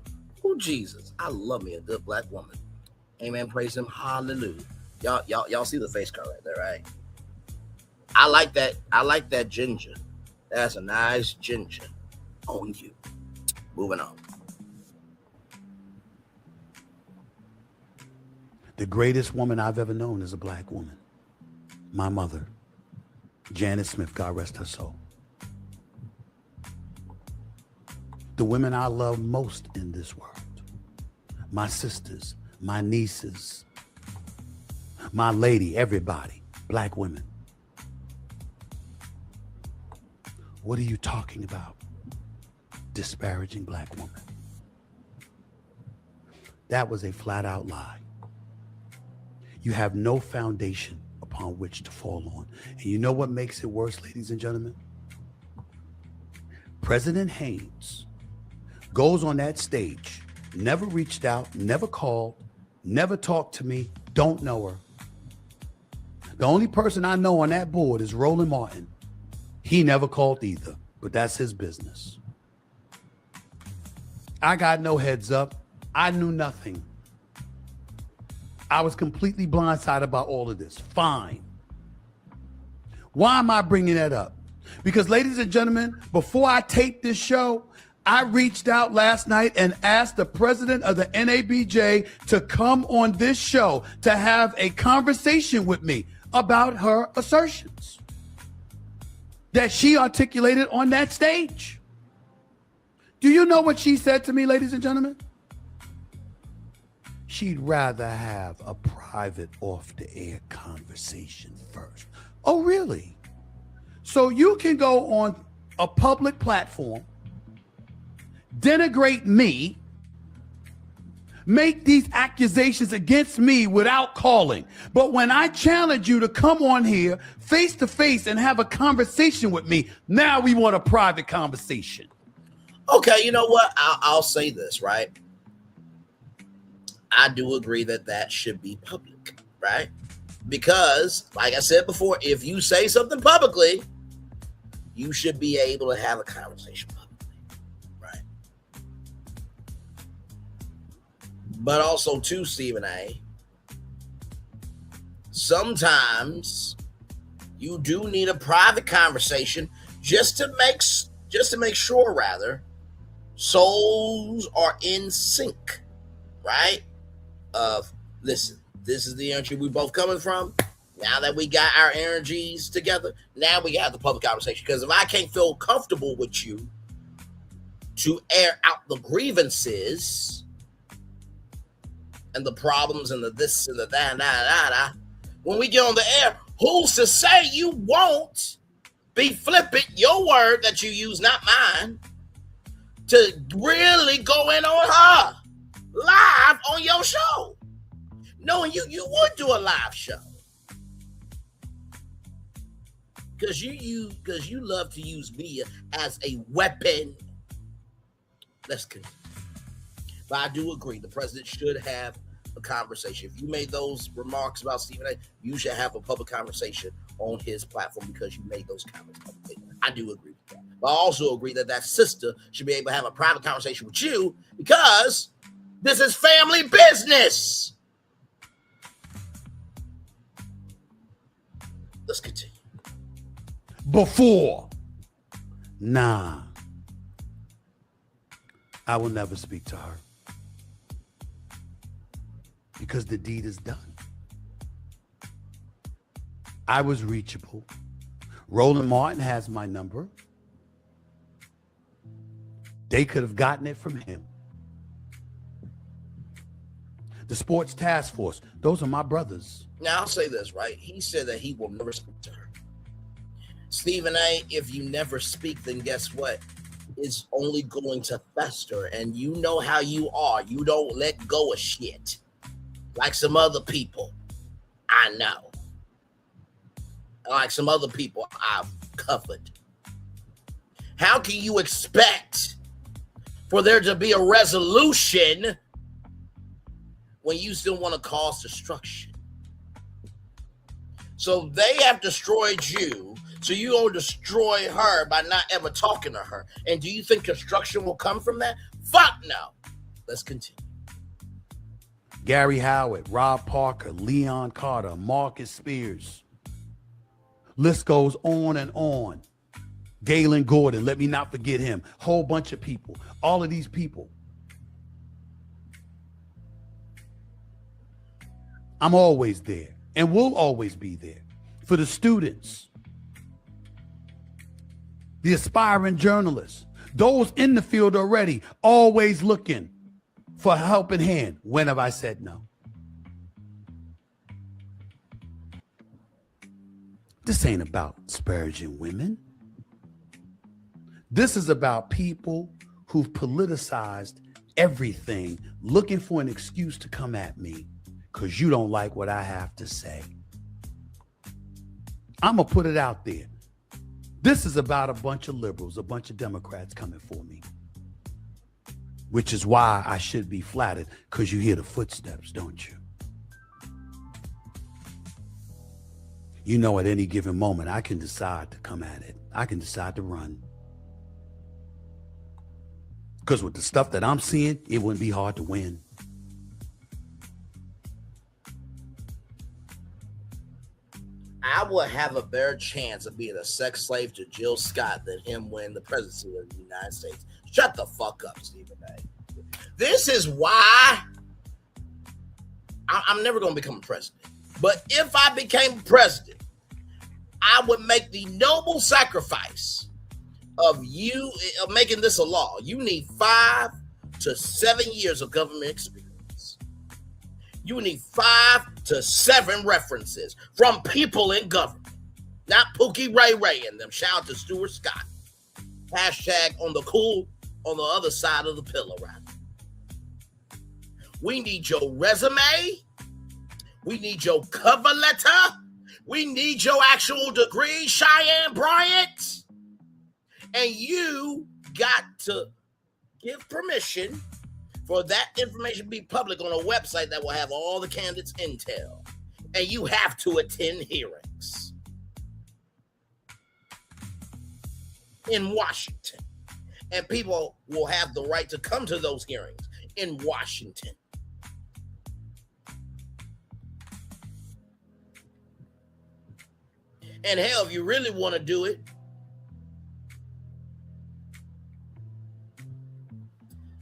Oh, Jesus. I love me a good Black woman. Amen. Praise him. Hallelujah. Y'all see the face card right there, right? I like that. I like that ginger. That's a nice ginger on you. Moving on. The greatest woman I've ever known is a Black woman. My mother, Janet Smith, God rest her soul. The women I love most in this world, my sisters, my nieces, my lady, everybody, Black women. What are you talking about? Disparaging Black women. That was a flat out lie. You have no foundation upon which to fall on. And you know what makes it worse, ladies and gentlemen? President Haynes goes on that stage, never reached out, never called, never talked to me, don't know her. The only person I know on that board is Roland Martin. He never called either, but that's his business. I got no heads up. I knew nothing. I was completely blindsided about all of this. Fine. Why am I bringing that up? Because, ladies and gentlemen, before I taped this show, I reached out last night and asked the president of the NABJ to come on this show to have a conversation with me about her assertions that she articulated on that stage. Do you know what she said to me, ladies and gentlemen? She'd rather have a private off-the-air conversation first. Oh, really? So you can go on a public platform, denigrate me, make these accusations against me without calling. But when I challenge you to come on here face to face and have a conversation with me, now we want a private conversation. Okay, you know what? I'll say this, right? I do agree that should be public, right? Because, like I said before, if you say something publicly, you should be able to have a conversation publicly, right? But also, too, Stephen A., sometimes you do need a private conversation just to make sure, rather, souls are in sync, right? Listen, this is the energy we both coming from. Now that we got our energies together, now we got the public conversation. Because if I can't feel comfortable with you to air out the grievances and the problems and the this and the that, when we get on the air, who's to say you won't be flippant, your word that you use, not mine, to really go in on her live on your show? Knowing you would do a live show. Because you love to use media as a weapon. Let's continue. But I do agree, the president should have a conversation. If you made those remarks about Stephen A., you should have a public conversation on his platform because you made those comments publicly. I do agree with that. But I also agree that sister should be able to have a private conversation with you because this is family business. Let's continue. Before, nah, I will never speak to her because the deed is done. I was reachable. Roland Martin has my number. They could have gotten it from him. The Sports Task Force, those are my brothers. Now, I'll say this, right? He said that he will never speak to her. Stephen A., if you never speak, then guess what? It's only going to fester. And you know how you are. You don't let go of shit. Like some other people I know. Like some other people I've covered. How can you expect for there to be a resolution when you still want to cause destruction? So they have destroyed you, so you will destroy her by not ever talking to her. And do you think construction will come from that? Fuck no. Let's continue. Gary Howard, Rob Parker, Leon Carter, Marcus Spears. List goes on and on. Galen Gordon, let me not forget him. Whole bunch of people. All of these people. I'm always there and will always be there for the students, the aspiring journalists, those in the field already, always looking for a helping hand. When have I said no? This ain't about disparaging women. This is about people who've politicized everything, looking for an excuse to come at me because you don't like what I have to say. I'm going to put it out there. This is about a bunch of liberals, a bunch of Democrats coming for me, which is why I should be flattered, because you hear the footsteps, don't you? You know, at any given moment, I can decide to come at it. I can decide to run. Because with the stuff that I'm seeing, it wouldn't be hard to win. I would have a better chance of being a sex slave to Jill Scott than him winning the presidency of the United States. Shut the fuck up, Stephen A. This is why I'm never going to become a president. But if I became president, I would make the noble sacrifice of making this a law. You need 5 to 7 years of government experience. You need 5 to 7 references from people in government, not Pookie Ray and them. Shout out to Stuart Scott. Hashtag on the other side of the pillow, right? We need your resume. We need your cover letter. We need your actual degree, Cheyenne Bryant. And you got to give permission for that information to be public on a website that will have all the candidates' intel. and you have to attend hearings in Washington. And people will have the right to come to those hearings in Washington. And hell, if you really want to do it,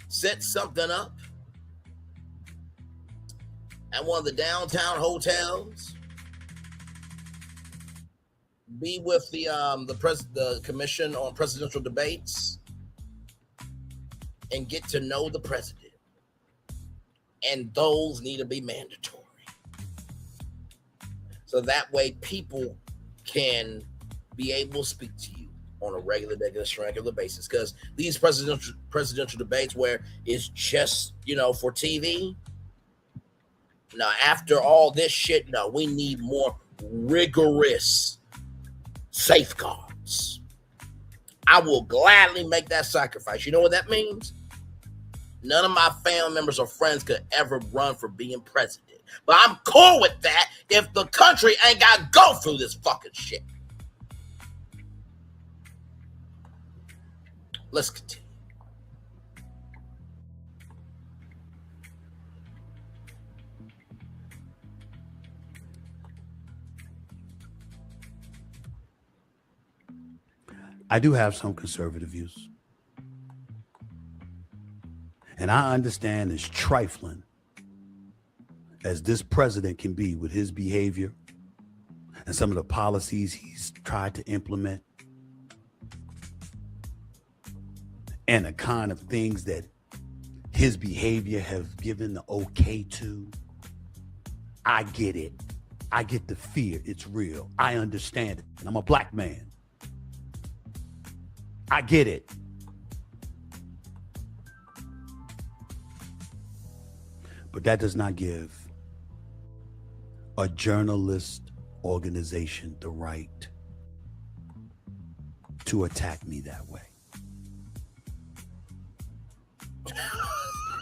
set something up at one of the downtown hotels. Be with the Commission on Presidential Debates and get to know the president. And those need to be mandatory. So that way people can be able to speak to you on a regular basis. Because these presidential debates where it's just, for TV. Now, after all this shit, no, we need more rigorous safeguards. I will gladly make that sacrifice. You know what that means? None of my family members or friends could ever run for being president. But I'm cool with that if the country ain't got to go through this fucking shit. Let's continue. I do have some conservative views. And I understand as trifling as this president can be with his behavior and some of the policies he's tried to implement and the kind of things that his behavior has given the okay to. I get it. I get the fear. It's real. I understand it. And I'm a black man. I get it. But that does not give a journalist organization the right to attack me that way.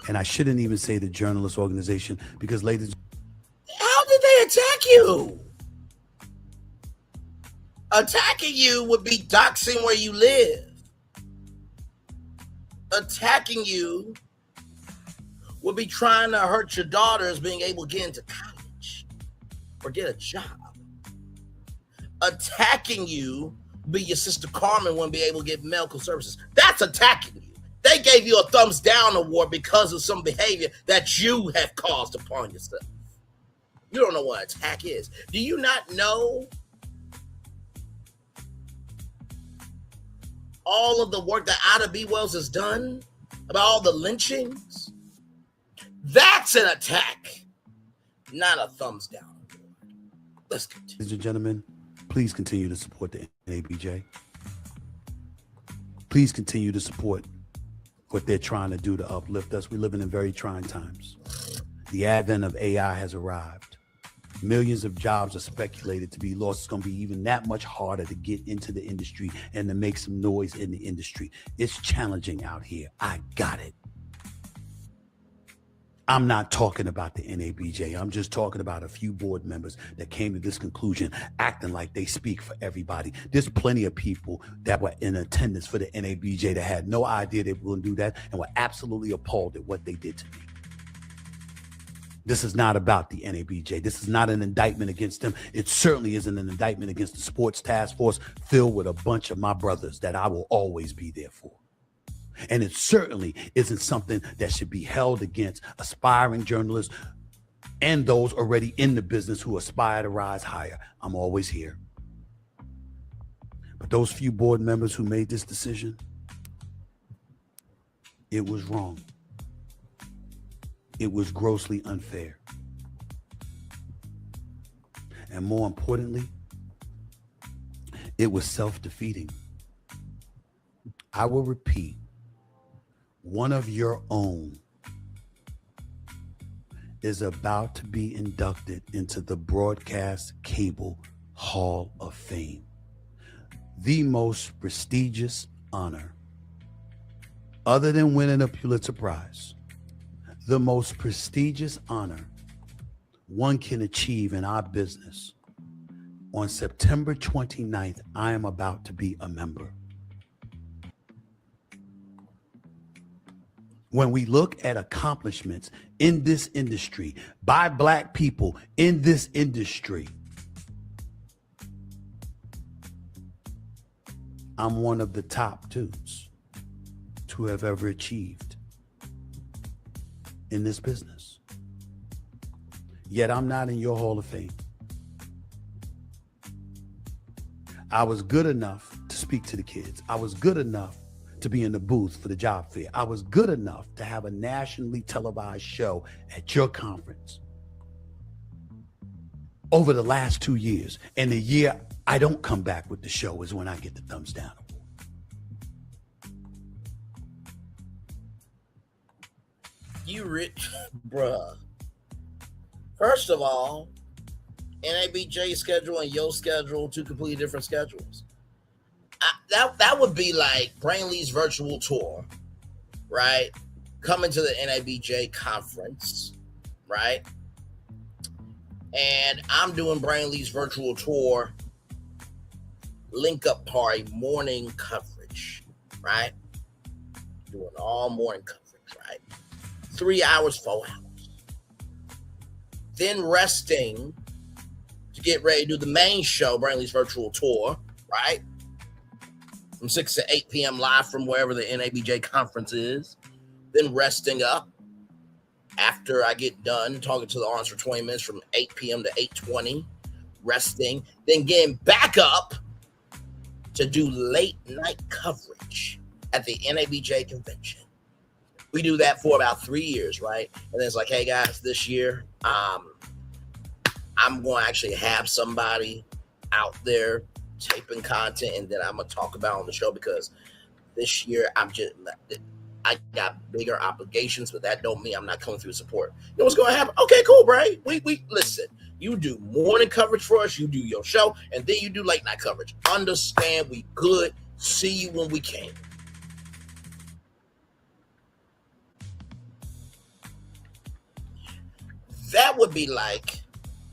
And I shouldn't even say the journalist organization because, ladies, how did they attack you? Attacking you would be doxing where you live. Attacking you would be trying to hurt your daughters being able to get into college or get a job. Attacking you would be your sister Carmen wouldn't be able to get medical services. That's attacking you. They gave you a thumbs down award because of some behavior that you have caused upon yourself. You don't know what attack is. Do you not know all of the work that Ida B. Wells has done about all the lynchings? That's an attack, not a thumbs down. Let's continue. Ladies and gentlemen, please continue to support the NABJ. Please continue to support what they're trying to do to uplift us. We're living in very trying times. The advent of AI has arrived. Millions of jobs are speculated to be lost. It's going to be even that much harder to get into the industry and to make some noise in the industry. It's challenging out here. I got it. I'm not talking about the NABJ. I'm just talking about a few board members that came to this conclusion, acting like they speak for everybody. There's plenty of people that were in attendance for the NABJ that had no idea they were going to do that and were absolutely appalled at what they did to me. This is not about the NABJ. This is not an indictment against them. It certainly isn't an indictment against the sports task force filled with a bunch of my brothers that I will always be there for. And it certainly isn't something that should be held against aspiring journalists and those already in the business who aspire to rise higher. I'm always here. But those few board members who made this decision, it was wrong. It was grossly unfair. And more importantly, it was self-defeating. I will repeat, one of your own is about to be inducted into the Broadcast Cable Hall of Fame, the most prestigious honor, other than winning a Pulitzer Prize, the most prestigious honor one can achieve in our business, on September 29th, I am about to be a member. When we look at accomplishments in this industry by Black people in this industry, I'm one of the top dudes to have ever achieved in this business. Yet I'm not in your Hall of Fame. I was good enough to speak to the kids. I was good enough to be in the booth for the job fair. I was good enough to have a nationally televised show at your conference over the last 2 years. And the year I don't come back with the show is when I get the thumbs down award. You rich, bruh. First of all, NABJ schedule and your schedule, two completely different schedules. That would be like Braylon's virtual tour, right? Coming to the NABJ conference, right? And I'm doing Braylon's virtual tour, link up party, morning coverage, right? Doing all morning coverage, right? 3 hours, 4 hours. Then resting to get ready to do the main show, Braylon's virtual tour, right? From 6 to 8 p.m. live from wherever the NABJ conference is. Then resting up after I get done talking to the audience for 20 minutes from 8 p.m. to 8:20, resting. Then getting back up to do late night coverage at the NABJ convention. We do that for about 3 years, right? And then it's like, hey guys, this year, I'm going to actually have somebody out there taping content, and then I'm going to talk about on the show, because this year I got bigger obligations, but that don't mean I'm not coming through support. You know what's going to happen? Okay, cool, Bray. We listen. You do morning coverage for us, you do your show, and then you do late night coverage. Understand, we good. See you when we can. That would be like,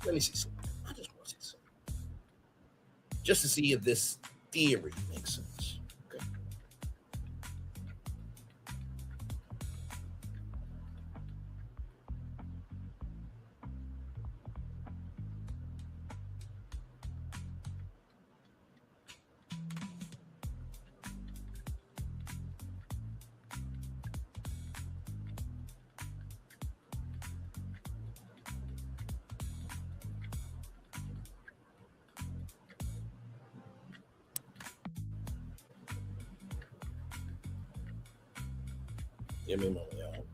let me see something. I just want to see something. Just to see if this theory makes sense. Okay. Give me a moment, y'all.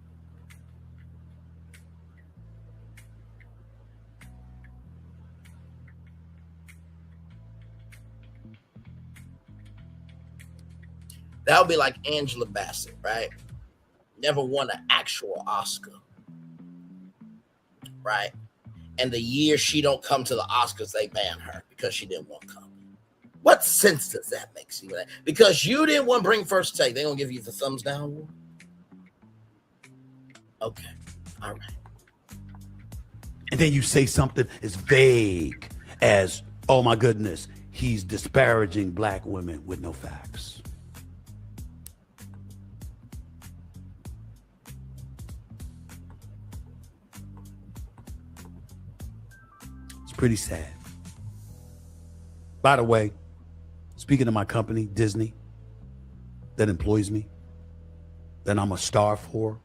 That would be like Angela Bassett, right? Never won an actual Oscar, right? And the year she don't come to the Oscars, they ban her because she didn't want to come. What sense does that make? See, because you didn't want to bring First Take, they gonna give you the thumbs down award? Okay, all right. And then you say something as vague as, oh my goodness, he's disparaging Black women with no facts. It's pretty sad. By the way, speaking of my company, Disney, that employs me, that I'm a star for,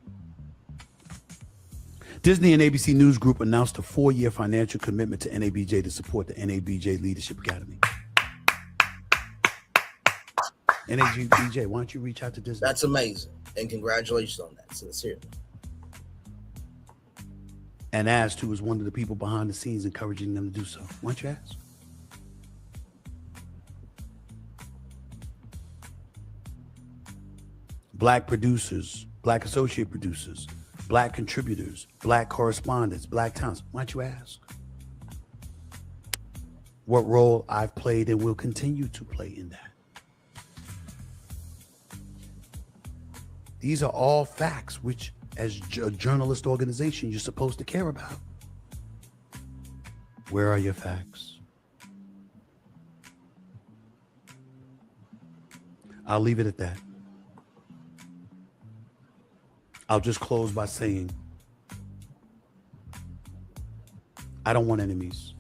Disney and ABC News Group announced a 4-year financial commitment to NABJ to support the NABJ Leadership Academy. NABJ, why don't you reach out to Disney? That's amazing. And congratulations on that, sincerely. And asked who was one of the people behind the scenes encouraging them to do so. Why don't you ask? Black producers, Black associate producers, Black contributors, Black correspondents, Black talents. Why don't you ask? What role I've played and will continue to play in that. These are all facts which, as a journalist organization, you're supposed to care about. Where are your facts? I'll leave it at that. I'll just close by saying, I don't want enemies,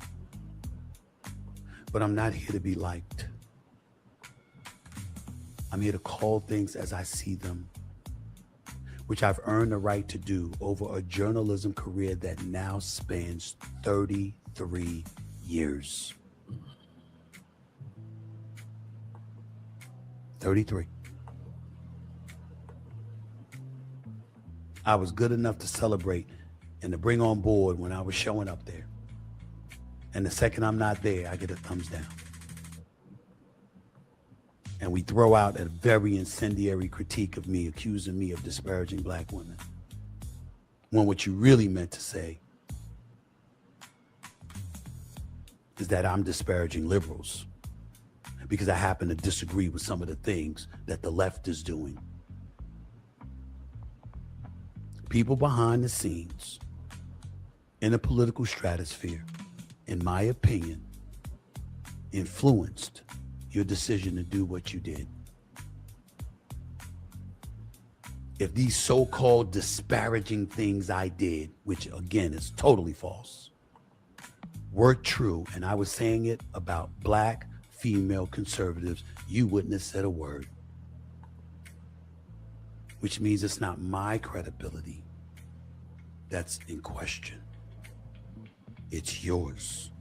but I'm not here to be liked. I'm here to call things as I see them, which I've earned the right to do over a journalism career that now spans 33 years. 33. I was good enough to celebrate and to bring on board when I was showing up there. And the second I'm not there, I get a thumbs down. And we throw out a very incendiary critique of me, accusing me of disparaging black women. When what you really meant to say is that I'm disparaging liberals because I happen to disagree with some of the things that the left is doing. People behind the scenes in the political stratosphere, in my opinion, influenced your decision to do what you did. If these so-called disparaging things I did, which again is totally false, were true, and I was saying it about black female conservatives, you wouldn't have said a word. Which means it's not my credibility that's in question. It's yours.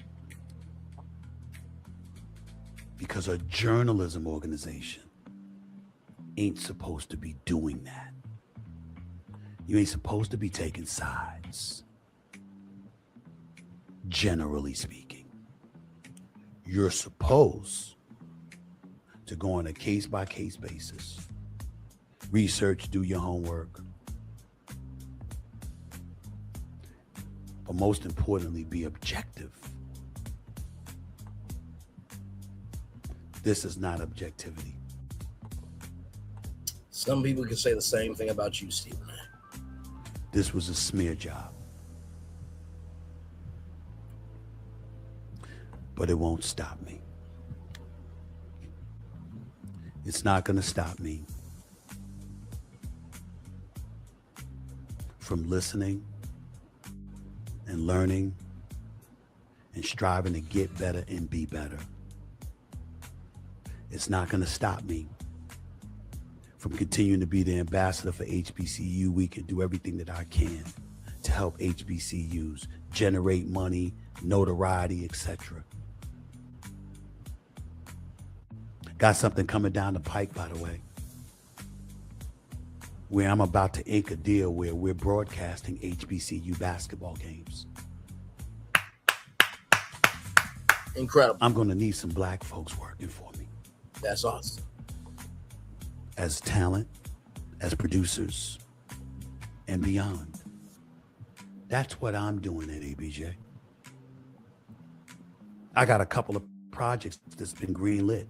Because a journalism organization ain't supposed to be doing that. You ain't supposed to be taking sides. Generally speaking, you're supposed to go on a case-by-case basis, research, do your homework, but most importantly, be objective. This is not objectivity. Some people can say the same thing about you, Stephen. This was a smear job. But it won't stop me. It's not going to stop me from listening and learning and striving to get better and be better. It's not going to stop me from continuing to be the ambassador for HBCU Week and do everything that I can to help HBCUs generate money, notoriety, etc. Got something coming down the pike, by the way, where I'm about to ink a deal where we're broadcasting HBCU basketball games. Incredible. I'm going to need some black folks working for me. That's awesome. As talent, as producers, and beyond. That's what I'm doing at ABJ. I got a couple of projects that's been greenlit.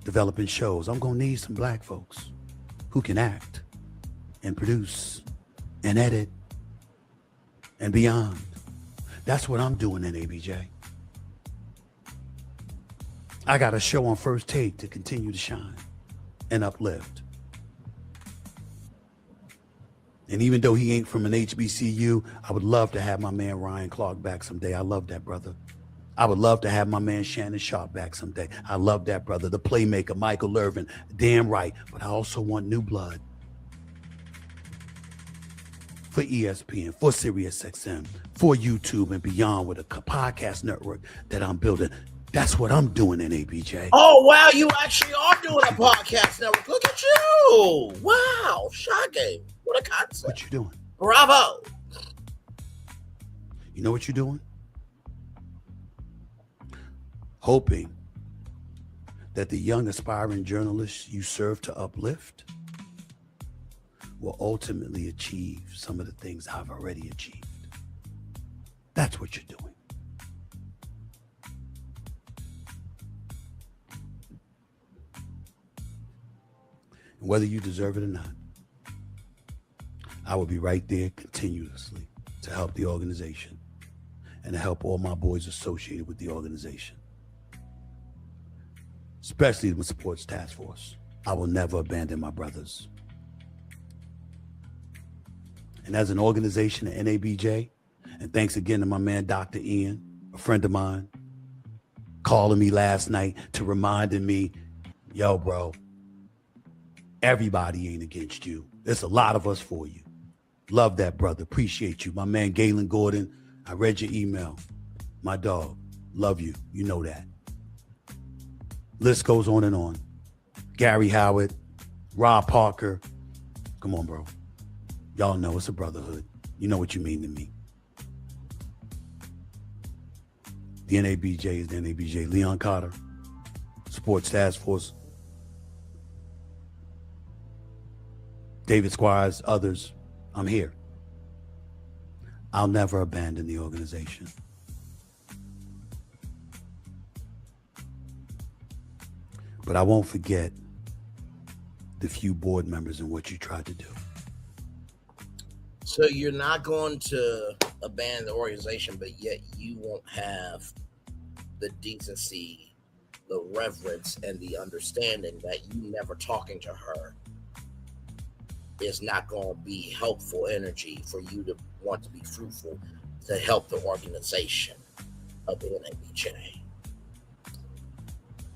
Developing shows. I'm going to need some black folks who can act and produce and edit and beyond. That's what I'm doing at ABJ. I got a show on First Take to continue to shine and uplift. And even though he ain't from an HBCU, I would love to have my man Ryan Clark back someday. I love that brother. I would love to have my man Shannon Sharp back someday. I love that brother. The playmaker, Michael Irvin, damn right. But I also want new blood for ESPN, for SiriusXM, for YouTube and beyond with a podcast network that I'm building. That's what I'm doing in ABJ. Oh, wow. You actually are doing a podcast network. Look at you. Wow. Shocking. What a concept. What you doing? Bravo. You know what you're doing? Hoping that the young aspiring journalists you serve to uplift will ultimately achieve some of the things I've already achieved. That's what you're doing. Whether you deserve it or not, I will be right there continuously to help the organization and to help all my boys associated with the organization, especially the Sports Task Force. I will never abandon my brothers. And as an organization, the NABJ, and thanks again to my man, Dr. Ian, a friend of mine, calling me last night to reminding me, yo, bro, everybody ain't against you. There's a lot of us for you. Love that, brother. Appreciate you. My man, Galen Gordon, I read your email. My dog, love you. You know that. List goes on and on. Gary Howard, Rob Parker. Come on, bro. Y'all know it's a brotherhood. You know what you mean to me. The NABJ is the NABJ. Leon Carter, Sports Task Force, David Squires, others. I'm here. I'll never abandon the organization. But I won't forget the few board members and what you tried to do. So you're not going to abandon the organization, but yet you won't have the decency, the reverence, and the understanding that you never talking to her is not going to be helpful energy for you to want to be fruitful to help the organization of the NABJ.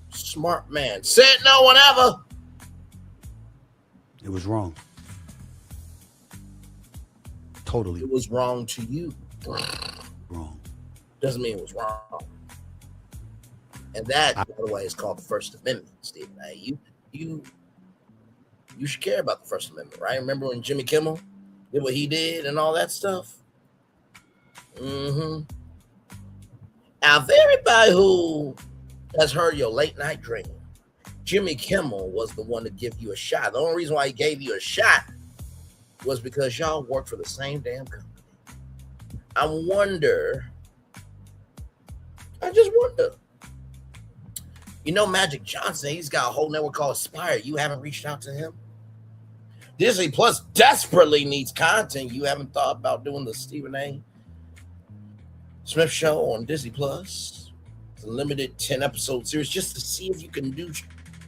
Smart man. Said no one ever. It was wrong. Totally. It was wrong to you. Wrong. Doesn't mean it was wrong. And that, by the way, is called the First Amendment, Stephen A. You should care about the First Amendment, right? Remember when Jimmy Kimmel did what he did and all that stuff? Mm-hmm. Now, for everybody who has heard your late night dream, Jimmy Kimmel was the one to give you a shot. The only reason why he gave you a shot was because y'all worked for the same damn company. I just wonder. You know Magic Johnson, he's got a whole network called Aspire. You haven't reached out to him? Disney Plus desperately needs content. You haven't thought about doing the Stephen A. Smith Show on Disney Plus? It's a limited 10-episode series just to see if you can do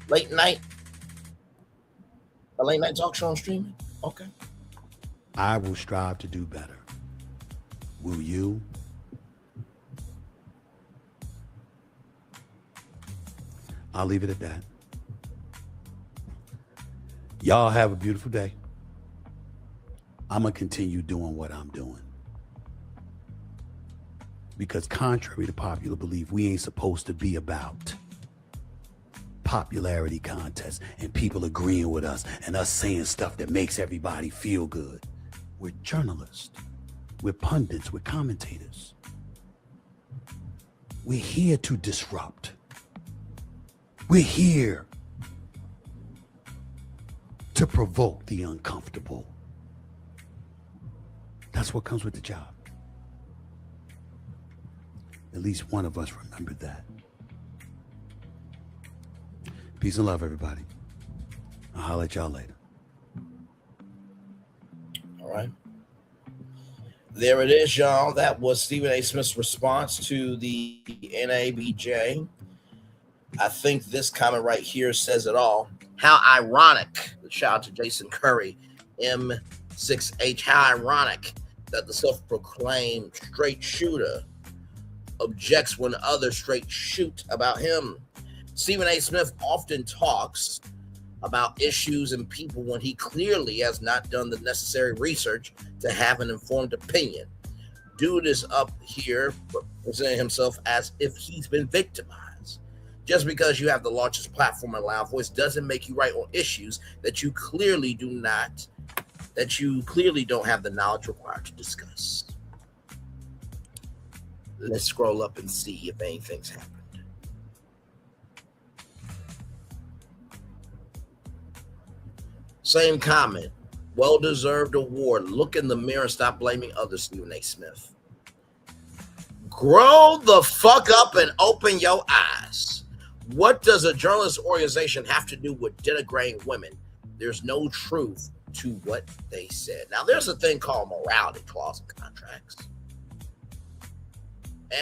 a late night talk show on streaming. Okay. I will strive to do better. Will you? I'll leave it at that. Y'all have a beautiful day. I'm going to continue doing what I'm doing. Because contrary to popular belief, we ain't supposed to be about popularity contests and people agreeing with us and us saying stuff that makes everybody feel good. We're journalists. We're pundits. We're commentators. We're here to disrupt. We're here to provoke the uncomfortable. That's what comes with the job. At least one of us remembered that. Peace and love, everybody. I'll holler at y'all later. All right. There it is, y'all. That was Stephen A. Smith's response to the NABJ. I think this comment right here says it all. How ironic. Shout out to Jason Curry, M6H. How ironic that the self-proclaimed straight shooter objects when others straight shoot about him. Stephen A. Smith often talks about issues and people when he clearly has not done the necessary research to have an informed opinion. Dude is up here presenting himself as if he's been victimized. Just because you have the largest platform and loud voice doesn't make you right on issues that you clearly don't have the knowledge required to discuss. Let's scroll up and see if anything's happened. Same comment. Well-deserved award. Look in the mirror and stop blaming others, Stephen A. Smith. Grow the fuck up and open your eyes. What does a journalist organization have to do with denigrating women? There's no truth to what they said. Now, there's a thing called morality clause in contracts.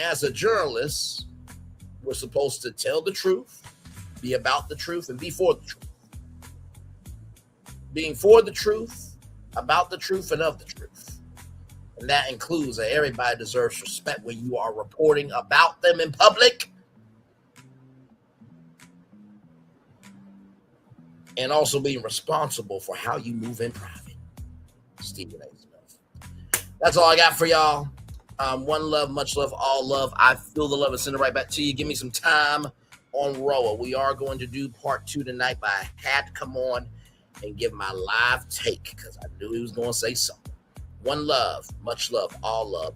As a journalist, we're supposed to tell the truth, be about the truth, and be for the truth. Being for the truth, about the truth, and of the truth. And that includes that everybody deserves respect when you are reporting about them in public. And also being responsible for how you move in private. Stephen A. Smith. That's all I got for y'all. One love, much love, all love. I feel the love and send it right back to you. Give me some time on Roa. We are going to do part 2 tonight, but I had to come on and give my live take because I knew he was going to say something. One love, much love, all love.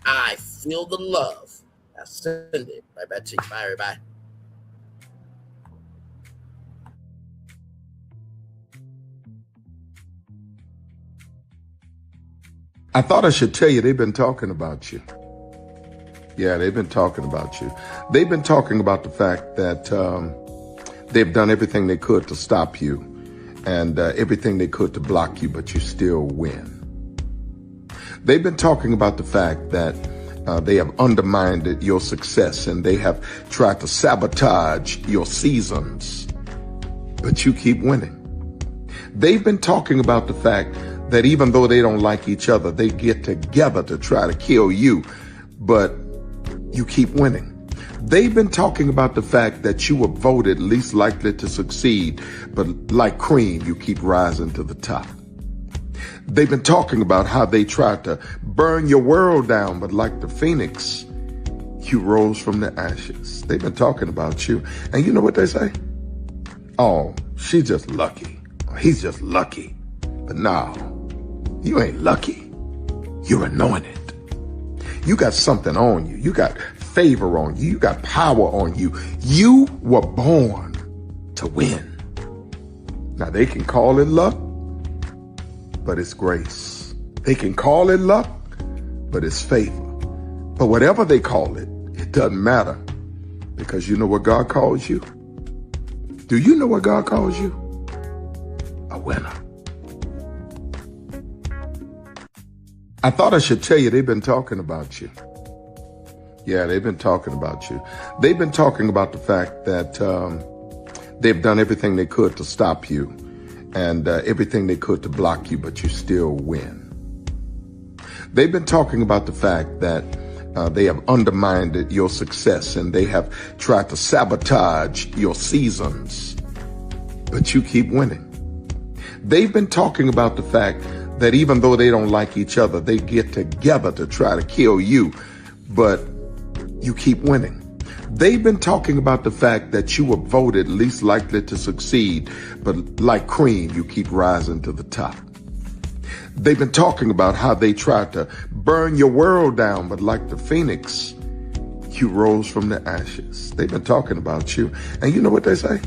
I feel the love. I send it right back to you. Bye, everybody. I thought I should tell you they've been talking about you. Yeah, they've been talking about you. They've been talking about the fact that they've done everything they could to stop you and everything they could to block you, but you still win. They've been talking about the fact that they have undermined your success and they have tried to sabotage your seasons, but you keep winning. They've been talking about the fact that even though they don't like each other, they get together to try to kill you, but you keep winning. They've been talking about the fact that you were voted least likely to succeed, but like cream, you keep rising to the top. They've been talking about how they tried to burn your world down, but like the phoenix, you rose from the ashes. They've been talking about you. And you know what they say? Oh, she's just lucky. He's just lucky. But no, you ain't lucky. You're anointed. You got something on you. You got favor on you. You got power on you. You were born to win. Now they can call it luck, but it's grace. They can call it luck, but it's favor. But whatever they call it, it doesn't matter because you know what God calls you? Do you know what God calls you? A winner. I thought I should tell you they've been talking about you. Yeah, they've been talking about you. They've been talking about the fact that they've done everything they could to stop you and everything they could to block you, but you still win. They've been talking about the fact that they have undermined your success and they have tried to sabotage your seasons, but you keep winning. They've been talking about the fact that even though they don't like each other, they get together to try to kill you, but you keep winning. They've been talking about the fact that you were voted least likely to succeed, but like cream, you keep rising to the top. They've been talking about how they tried to burn your world down, but like the phoenix, you rose from the ashes. They've been talking about you. And you know what they say?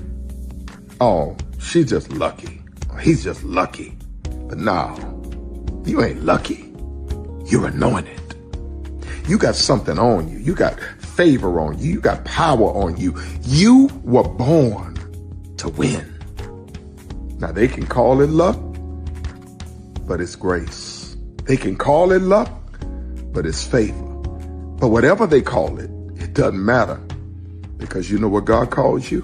Oh, she's just lucky. He's just lucky. But no, you ain't lucky. You're anointed. You got something on you. You got favor on you. You got power on you. You were born to win. Now they can call it luck, but it's grace. They can call it luck, but it's favor. But whatever they call it, it doesn't matter because you know what God calls you?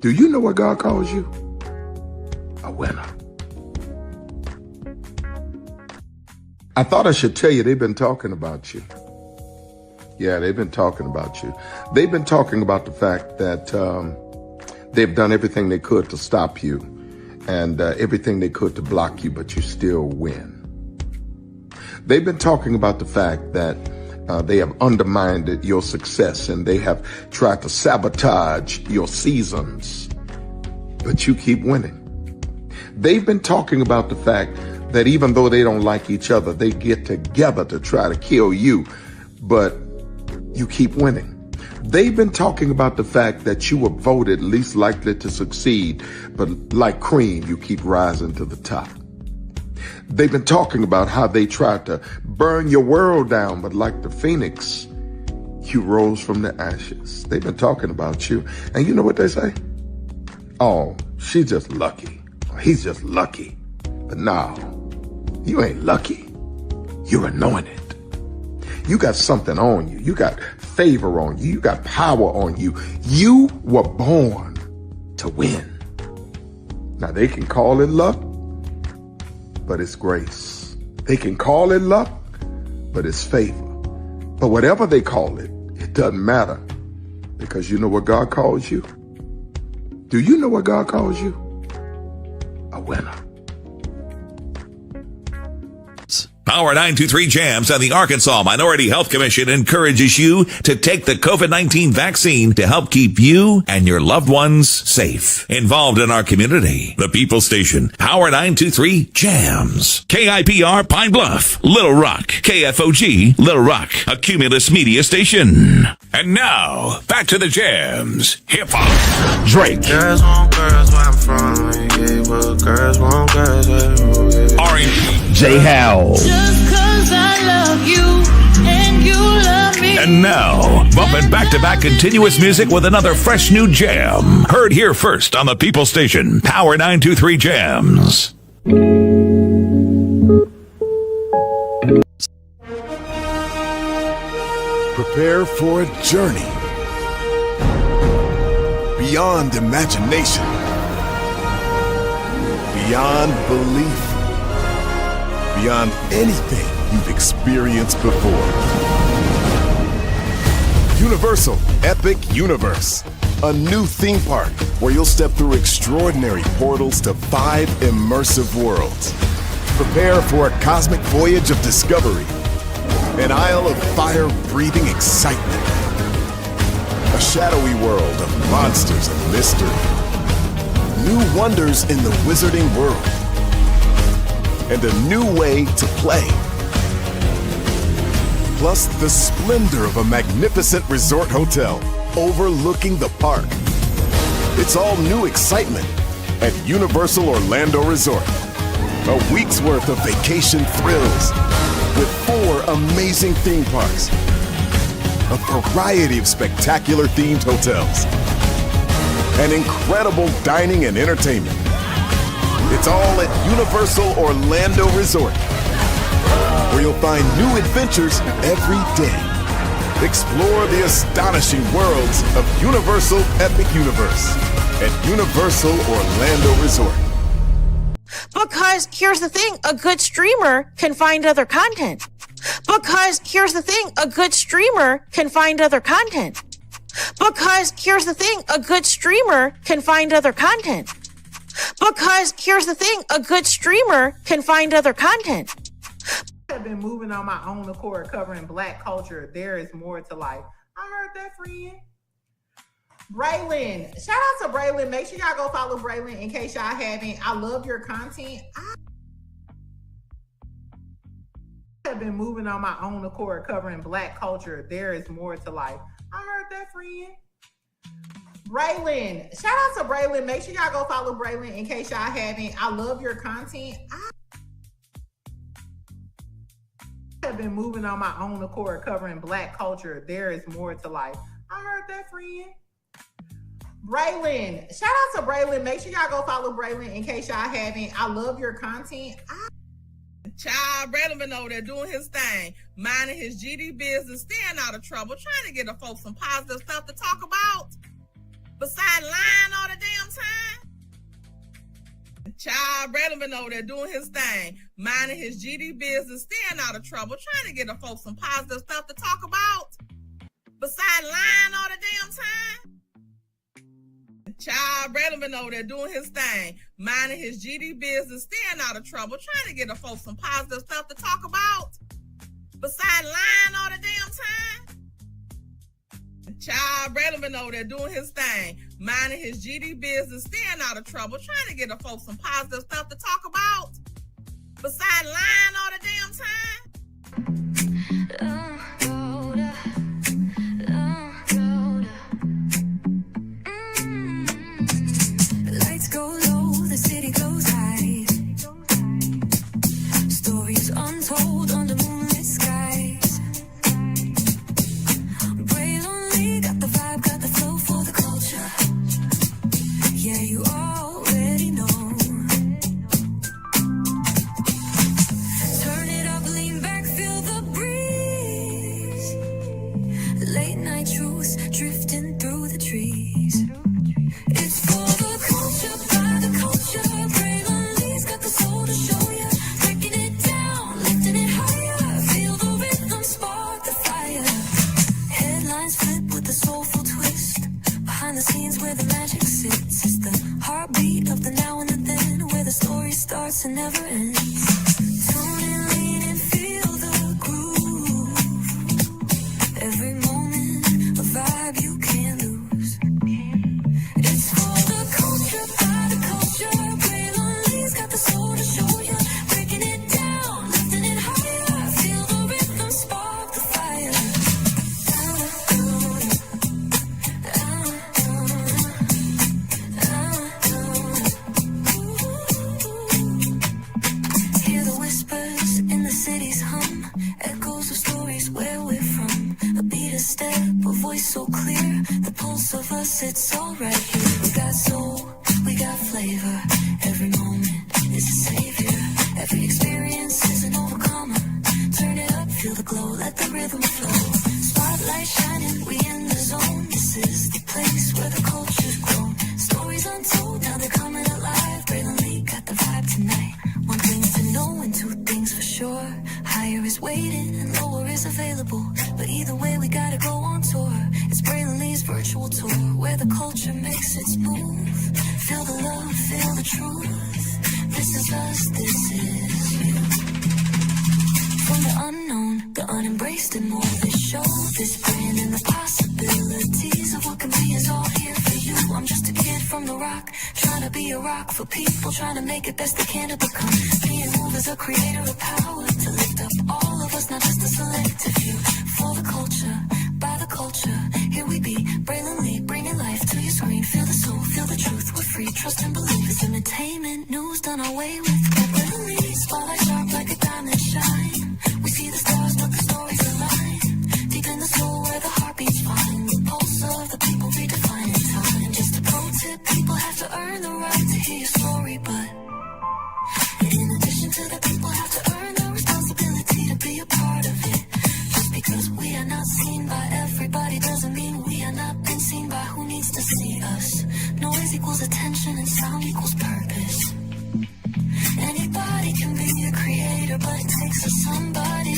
Do you know what God calls you? A winner. I thought I should tell you they've been talking about you. Yeah, they've been talking about you. They've been talking about the fact that they've done everything they could to stop you and everything they could to block you, but you still win. They've been talking about the fact that they have undermined your success and they have tried to sabotage your seasons, but you keep winning. They've been talking about the fact that even though they don't like each other, they get together to try to kill you, but you keep winning. They've been talking about the fact that you were voted least likely to succeed, but like cream, you keep rising to the top. They've been talking about how they tried to burn your world down, but like the phoenix, you rose from the ashes. They've been talking about you. And you know what they say? Oh, she's just lucky. He's just lucky. But now, you ain't lucky. You're anointed. You got something on you. You got favor on you. You got power on you. You were born to win. Now, they can call it luck, but it's grace. They can call it luck, but it's favor. But whatever they call it, it doesn't matter, because you know what God calls you? Do you know what God calls you? A winner. Power 923 Jams and the Arkansas Minority Health Commission encourages you to take the COVID-19 vaccine to help keep you and your loved ones safe. Involved in our community, the People Station, Power 923 Jams. KIPR Pine Bluff, Little Rock, KFOG, Little Rock, a Cumulus Media Station. And now, back to the Jams. Hip Hop. Drake. Girls want girls where I'm from. Yeah, well, girls want girls where R&B. J. Howell. Just 'cause I love you and you love me. And now, bumping back-to-back continuous music with another fresh new jam. Heard here first on the People Station, Power 923 Jams. Prepare for a journey beyond imagination, beyond belief, beyond anything you've experienced before. Universal Epic Universe, a new theme park where you'll step through extraordinary portals to 5 immersive worlds. Prepare for a cosmic voyage of discovery, an isle of fire-breathing excitement, a shadowy world of monsters and mystery, new wonders in the wizarding world, and a new way to play. Plus the splendor of a magnificent resort hotel overlooking the park. It's all new excitement at Universal Orlando Resort. A week's worth of vacation thrills with 4 amazing theme parks, a variety of spectacular themed hotels, and incredible dining and entertainment. It's all at Universal Orlando Resort, where you'll find new adventures every day. Explore the astonishing worlds of Universal Epic Universe at Universal Orlando Resort. Because here's the thing, a good streamer can find other content. Because here's the thing, a good streamer can find other content. Because here's the thing, a good streamer can find other content. Because here's the thing, a good streamer can find other content. I've been moving on my own accord, covering Black culture. There is more to life. I heard that, friend. Braylon, shout out to Braylon. Make sure y'all go follow Braylon in case y'all haven't. I love your content. I have been moving on my own accord, covering Black culture. There is more to life. I heard that, friend. Braylon, shout out to Braylon. Make sure y'all go follow Braylon in case y'all haven't. I love your content. I have been moving on my own accord, covering Black culture. There is more to life. I heard that, friend. Braylon, shout out to Braylon. Make sure y'all go follow Braylon in case y'all haven't. I love your content. Child, Braylon been over there doing his thing, minding his GD business, staying out of trouble, trying to get the folks some positive stuff to talk about. Besides lying all the damn time. Child, Braylon been over there doing his thing, minding his GD business, staying out of trouble, trying to get the folks some positive stuff to talk about. Besides lying all the damn time. Child, Braylon been over there doing his thing, minding his GD business, staying out of trouble, trying to get the folks some positive stuff to talk about. Besides lying all the damn time. Child, Braylon been over there doing his thing, minding his GD business, staying out of trouble, trying to get the folks some positive stuff to talk about. Besides lying all the damn time. Lights go low, the city goes high. Stories untold under moonlit skies. Braylon got the vibe, got the flow for the culture. Yeah, you already know. hits. It's the heartbeat of the now and the then, where the story starts and never ends. Tune in, lean and feel the groove. Every moment, a vibe you can't lose. It's for the culture, by the culture. Braylon Lee's got the soul to show you. Breaking it down, lifting it higher. Feel the rhythm, spark the fire. Hear the whispers in the city's hum, echoes of stories where we're from. A beat, a step, a voice so clear, the pulse of us, it's all right here. We got soul, we got flavor, every moment is a savior, every experience is an overcomer. Turn it up, feel the glow, let the rhythm flow. Spotlight shining, we in the zone. This is the place where the culture's grown. Stories untold, now they're coming alive. Braylon Lee got the vibe tonight. One thing to know and two things for sure. Higher is waiting and lower is available. But either way, we gotta go on tour. It's Braylon Lee's virtual tour, where the culture makes its move. Feel the love, feel the truth. This is us, this is you. From the unknown, the unembraced and more. This show, this brand and the possibilities of what can be is all here for you. I'm just a kid from the rock, trying to be a rock for people, trying to make it best they can to become. Being moved as a creator of power, to lift up all of us, not just a selective few. For the culture, by the culture, here we be, Braylon Lee, bringing life to your screen. Feel the soul, feel the truth, we're free, trust and believe. It's entertainment, news done our way with. Got Braylon Lee, spotlight sharp like a diamond shine. We see the stars, but the stories align. Deep in the soul where the heartbeats find. The pulse of the people redefining time. Just a pro tip, people have to earn the right to hear your story, but in addition to that, people have to earn the responsibility to be a part of it. Just because we are not seen by everybody doesn't mean we are not been seen by who needs to see us. Noise equals attention and sound equals purpose. Anybody can be a creator, but it takes a somebody